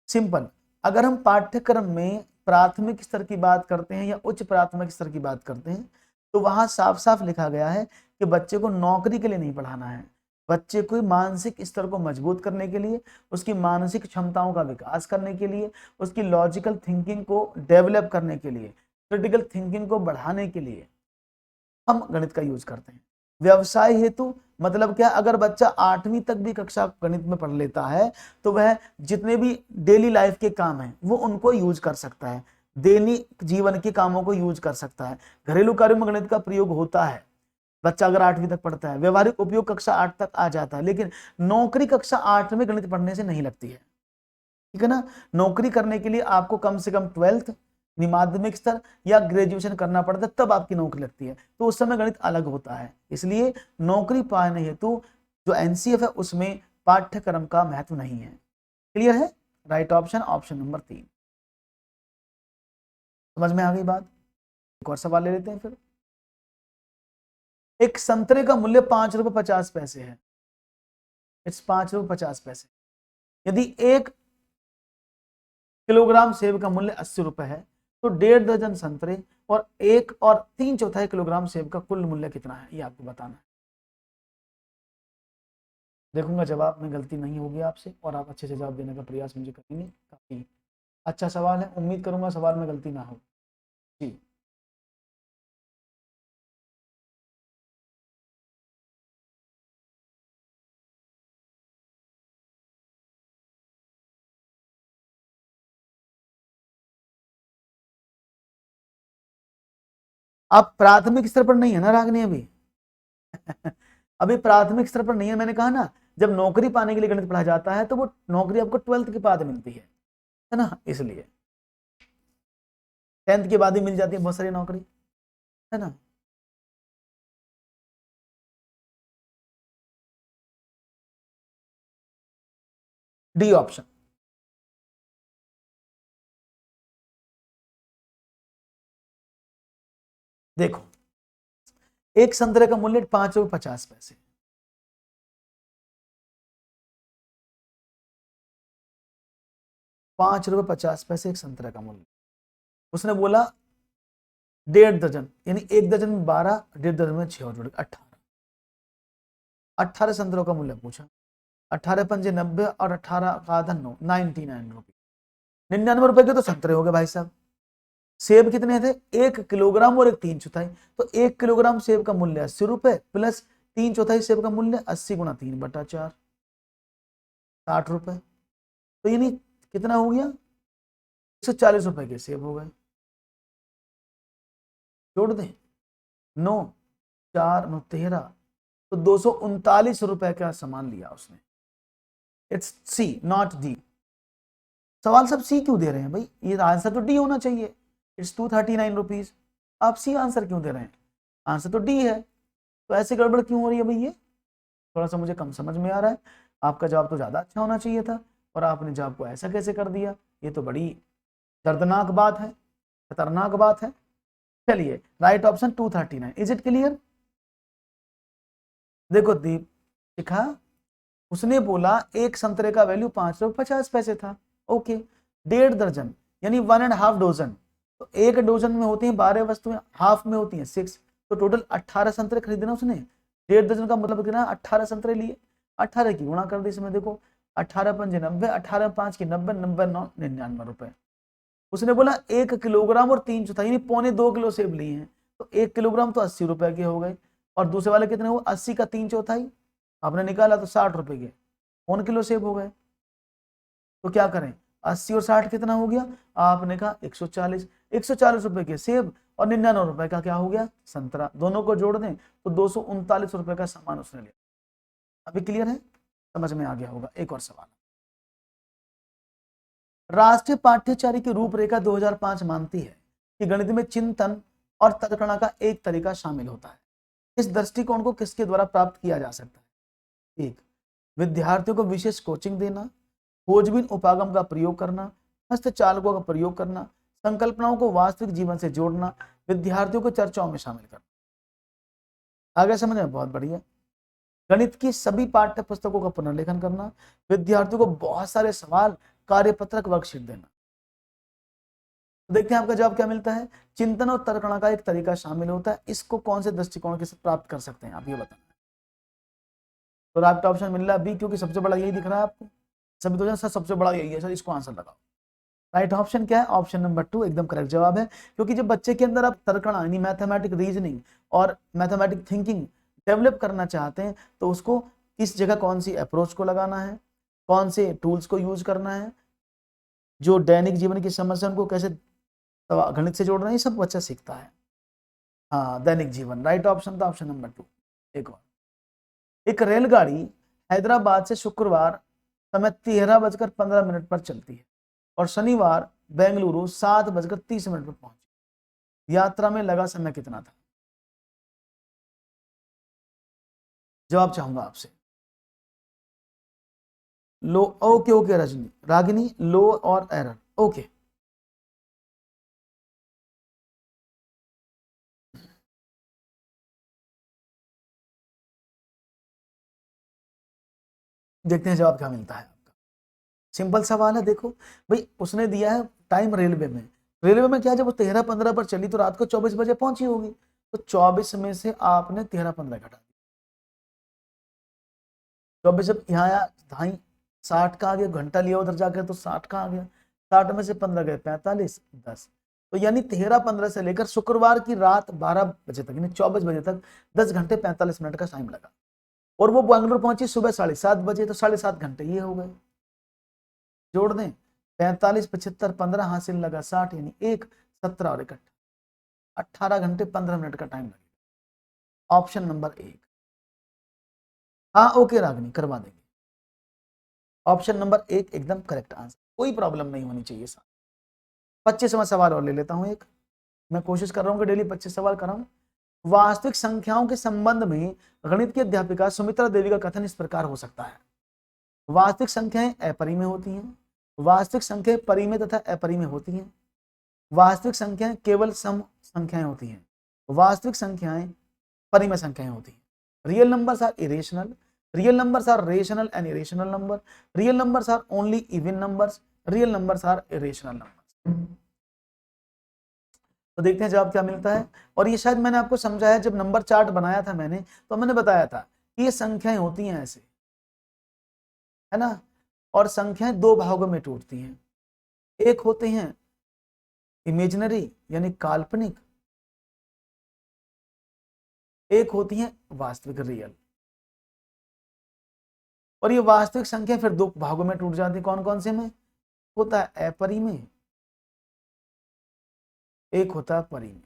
सिंपल, अगर हम पाठ्यक्रम में प्राथमिक स्तर की बात करते हैं या उच्च प्राथमिक स्तर की बात करते हैं तो वहां साफ साफ लिखा गया है कि बच्चे को नौकरी के लिए नहीं पढ़ाना है, बच्चे को मानसिक स्तर को मजबूत करने के लिए, उसकी मानसिक क्षमताओं का विकास करने के लिए, उसकी लॉजिकल थिंकिंग को डेवलप करने के लिए, क्रिटिकल थिंकिंग को बढ़ाने के लिए हम गणित का यूज करते हैं। व्यवसाय हेतु मतलब क्या, अगर बच्चा 8वीं तक भी कक्षा गणित में पढ़ लेता है तो वह जितने भी डेली लाइफ के काम हैं वो उनको यूज कर सकता है, दैनिक जीवन के कामों को यूज कर सकता है। घरेलू कार्यों में गणित का प्रयोग होता है बच्चा अगर 8वीं तक पढ़ता है। व्यवहारिक उपयोग कक्षा 8 तक आ जाता है, लेकिन नौकरी कक्षा 8 में गणित पढ़ने से नहीं लगती है, ठीक है ना। नौकरी करने के लिए आपको कम से कम 12th माध्यमिक स्तर या ग्रेजुएशन करना पड़ता है, तब आपकी नौकरी लगती है, तो उस समय गणित अलग होता है। इसलिए नौकरी पाने हेतु जो एनसीएफ है उसमें पाठ्यक्रम का महत्व नहीं है। क्लियर है? Right option, option number 3। समझ में आ गई बात? एक और सवाल ले लेते हैं फिर। एक संतरे का मूल्य 5 रुपए 50 पैसे है, इट्स 5 रुपए 50 पैसे। यदि 1 किलोग्राम सेब का मूल्य 80 रुपए है तो 1.5 दर्जन संतरे और 1 और 3/4 किलोग्राम सेब का कुल मूल्य कितना है, ये आपको बताना है। देखूंगा जवाब में गलती नहीं होगी आपसे और आप अच्छे से जवाब देने का प्रयास मुझे करेंगे। काफी अच्छा सवाल है, उम्मीद करूंगा सवाल में गलती ना हो जी। आप प्राथमिक स्तर पर नहीं है ना रागनी अभी अभी प्राथमिक स्तर पर नहीं है। मैंने कहा ना जब नौकरी पाने के लिए गणित पढ़ा जाता है तो वो नौकरी आपको 12th के बाद मिलती है ना, इसलिए 10th के बाद ही मिल जाती है बहुत सारी नौकरी, है ना। D option. देखो एक संतरे का मूल्य 5 रुपए 50 पैसे, 5 रुपए 50 पैसे एक संतरे का मूल्य। उसने बोला 1.5 दर्जन, यानी 1 दर्जन में 12, 1.5 दर्जन में 6 और जोड़ 18, 18 संतरों का मूल्य पूछा। 18 पंजे 90 और 18 का आधा 9, 99 रुपये। 99 रुपए के तो संतरे हो गए भाई साहब। सेब कितने थे? 1 किलोग्राम और 1/3, तो 1 किलोग्राम सेब का मूल्य 80 रुपए प्लस 3/4 सेब का मूल्य 80 गुणा 3/4, 60 रुपए। तो यानी कितना हो गया? 140 रुपए के सेब हो गए। जोड़ दें 9 4 9 13, तो 239 रुपए का सामान लिया उसने। It's C not D. सवाल सब सी क्यों दे रहे हैं भाई? ये आंसर तो डी होना चाहिए। इट्स 239 रुपीज, आप सी आंसर क्यों दे रहे हैं? आंसर तो डी है, तो ऐसे गड़बड़ क्यों हो रही है भाई? ये थोड़ा सा मुझे कम समझ में आ रहा है। आपका जवाब तो ज्यादा अच्छा होना चाहिए था और आपने जवाब को ऐसा कैसे कर दिया? ये तो बड़ी दर्दनाक बात है, खतरनाक बात है। चलिए right option 239। Is it clear? देखो दीप लिखा, उसने बोला एक संतरे का वैल्यू 5 रुपए 50 पैसे था। ओके, 1.5 दर्जन यानी 1.5 डोजन, तो 1 डोजन में होती हैं 12 वस्तुएं, हाफ में होती हैं 6, तो टोटल 18 संतरे खरीदे ना उसने। 1.5 दर्जन का मतलब कितना? 18 संतरे लिए, 18 की गुणा कर दी इसमें। देखो 18 पंजे 90, 18 5 की 90, 90 9 99 रुपए। उसने बोला 1 किलोग्राम और 3/4 यानी 1.25 किलो सेब लिए हैं, तो 1 किलोग्राम तो 80 रुपए के हो गए, और दूसरे वाले कितने हुए? 80 का 3/4 आपने निकाला तो 60 रुपए के 1 किलो सेब हो गए। तो क्या करें? 80 और 60 कितना हो गया? आपने कहा 140, 140 रुपए के सेब और 99 रुपए का क्या हो गया? संतरा। दोनों को जोड़ दें तो 239 रुपए का सामान उसने लिया। अभी क्लियर है? समझ में आ गया होगा। एक और सवाल, राष्ट्रीय पाठ्यचर्या की रूपरेखा 2005 मानती है कि गणित में चिंतन और तर्कणा का एक तरीका शामिल होता है। इस दृष्टिकोण को किसके द्वारा प्राप्त किया जा सकता है? 1, विद्यार्थियों को विशेष कोचिंग देना, खोजबीन उपागम का प्रयोग करना, हस्तचालकों का प्रयोग करना, संकल्पनाओं को वास्तविक जीवन से जोड़ना, विद्यार्थियों को चर्चाओं में शामिल करना। आगे समझ में? बहुत बढ़िया। गणित की सभी पाठ्य पुस्तकों का पुनर्लेखन करना, विद्यार्थियों को बहुत सारे सवाल, कार्यपत्रक, वर्कशीट देना। तो देखते हैं आपका जवाब क्या मिलता है। चिंतन और तर्कणा का एक तरीका शामिल होता है, इसको कौन से दृष्टिकोण के साथ प्राप्त कर सकते हैं आप ये बताना। तो राइट ऑप्शन मिल रहा है बी, क्योंकि सबसे बड़ा यही दिख रहा है आपको। सभी तो सर सबसे बड़ा यही है सर, इसको आंसर लगाओ। राइट ऑप्शन क्या है? ऑप्शन नंबर 2 एकदम करेक्ट जवाब है, क्योंकि जब बच्चे के अंदर आप तर्कणा यानी मैथमेटिक रीजनिंग और मैथमेटिक थिंकिंग डेवलप करना चाहते हैं तो उसको किस जगह कौन सी अप्रोच को लगाना है, कौन से टूल्स को यूज करना है, जो दैनिक जीवन की समस्या उनको कैसे गणित से जोड़ना है, ये सब बच्चा सीखता है। हाँ, दैनिक जीवन। राइट ऑप्शन था ऑप्शन नंबर 2। एक और, एक रेलगाड़ी हैदराबाद से शुक्रवार समय 13:15 पर चलती है और शनिवार बेंगलुरु 7:30 पर पहुंची। यात्रा में लगा समय कितना था? जवाब चाहूंगा आपसे। लो, ओके ओके रजनी, रागिनी, लो और एरर, ओके। देखते हैं जवाब क्या मिलता है आपका। सिंपल सवाल है, देखो भाई उसने दिया है टाइम रेलवे में। रेलवे में क्या, जब वो 13:15 पर चली तो रात को 24 बजे पहुंची होगी, तो 24 में से आपने 13:15 घटा दिया। 24 जब यहाँ आया, ढाई 60 का आ गया, घंटा लिया उधर जाकर तो 60 का आ गया, 60 में से 15 गए 45, 10। तो यानी 13:15 से लेकर शुक्रवार की रात 12 बजे तक यानी 24 बजे तक 10 घंटे 45 मिनट का टाइम लगा। और वो बेंगलुरु पहुंची सुबह 7:30 बजे, तो 7.5 घंटे ये हो गए। जोड़ दें, 45, 75, 15 हासिल लगा 60, यानी 1, 17 और 1, 18 घंटे 15 मिनट का टाइम लगेगा। Option number 1। हाँ ओके रागनी, करवा देंगे। ऑप्शन नंबर 1 एकदम करेक्ट आंसर, कोई प्रॉब्लम नहीं होनी चाहिए सर। 25वां सवाल और ले लेता हूं एक, मैं कोशिश कर रहा हूं कि डेली 25 सवाल कराऊं। वास्तविक संख्याओं के संबंध में गणित की अध्यापिका सुमित्रा देवी का कथन इस प्रकार हो सकता है। वास्तविक संख्याएं अपरिमेय होती हैं, वास्तविक संख्याएं परिमेय तथा अपरिमेय होती हैं, वास्तविक संख्याएं केवल सम संख्याएं होती हैं, वास्तविक संख्याएं परिमेय संख्याएं होती हैं। Real numbers are irrational, real numbers are rational and irrational number, real numbers are only even numbers, real numbers are irrational numbers. तो देखते हैं जवाब क्या मिलता है। और ये शायद मैंने आपको समझाया, जब नंबर चार्ट बनाया था मैंने, तो मैंने बताया था कि ये संख्याएं होती हैं ऐसे, है ना, और संख्याएं दो भागों में टूटती हैं। एक होते हैं इमेजिनरी यानी काल्पनिक, एक होती हैं वास्तविक रियल। और ये वास्तविक संख्या फिर दो भागों में टूट जाती है। कौन कौन से में? होता है अपरिमेय, एक होता है परिमेय।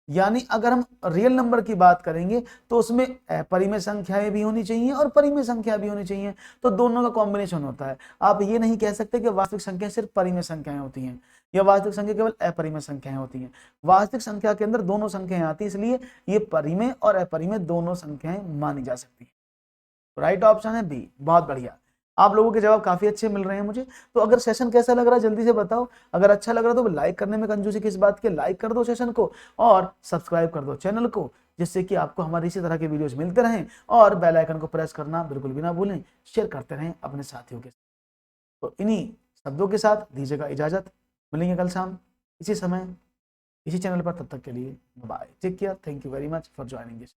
यानी अगर हम रियल नंबर की बात करेंगे तो उसमें अपरिमेय संख्याएं भी होनी चाहिए और परिमेय संख्या भी होनी चाहिए, तो दोनों का कॉम्बिनेशन होता है। आप ये नहीं कह सकते कि वास्तविक संख्या सिर्फ परिमेय संख्याएं होती हैं या वास्तविक संख्या केवल अपरिमेय संख्याएं होती हैं। वास्तविक संख्या के अंदर दोनों संख्याएं आती है, इसलिए ये परिमेय और अपरिमेय दोनों संख्याएं मानी जा सकती है। राइट ऑप्शन है बी। बहुत बढ़िया, आप लोगों के जवाब काफी अच्छे मिल रहे हैं मुझे। तो अगर सेशन कैसा लग रहा है जल्दी से बताओ। अगर अच्छा लग रहा है तो लाइक करने में कंजूसी किस बात के, लाइक कर दो सेशन को और सब्सक्राइब कर दो चैनल को, जिससे कि आपको हमारे इसी तरह के वीडियोस मिलते रहें। और बेल आइकन को प्रेस करना बिल्कुल भी ना भूलें, शेयर करते रहें अपने साथियों के साथ। तो इन्हीं शब्दों के साथ दीजिएगा इजाजत, मिलेंगे कल शाम इसी समय इसी चैनल पर। तब तक के लिए bye, take care, thank you very much for joining this.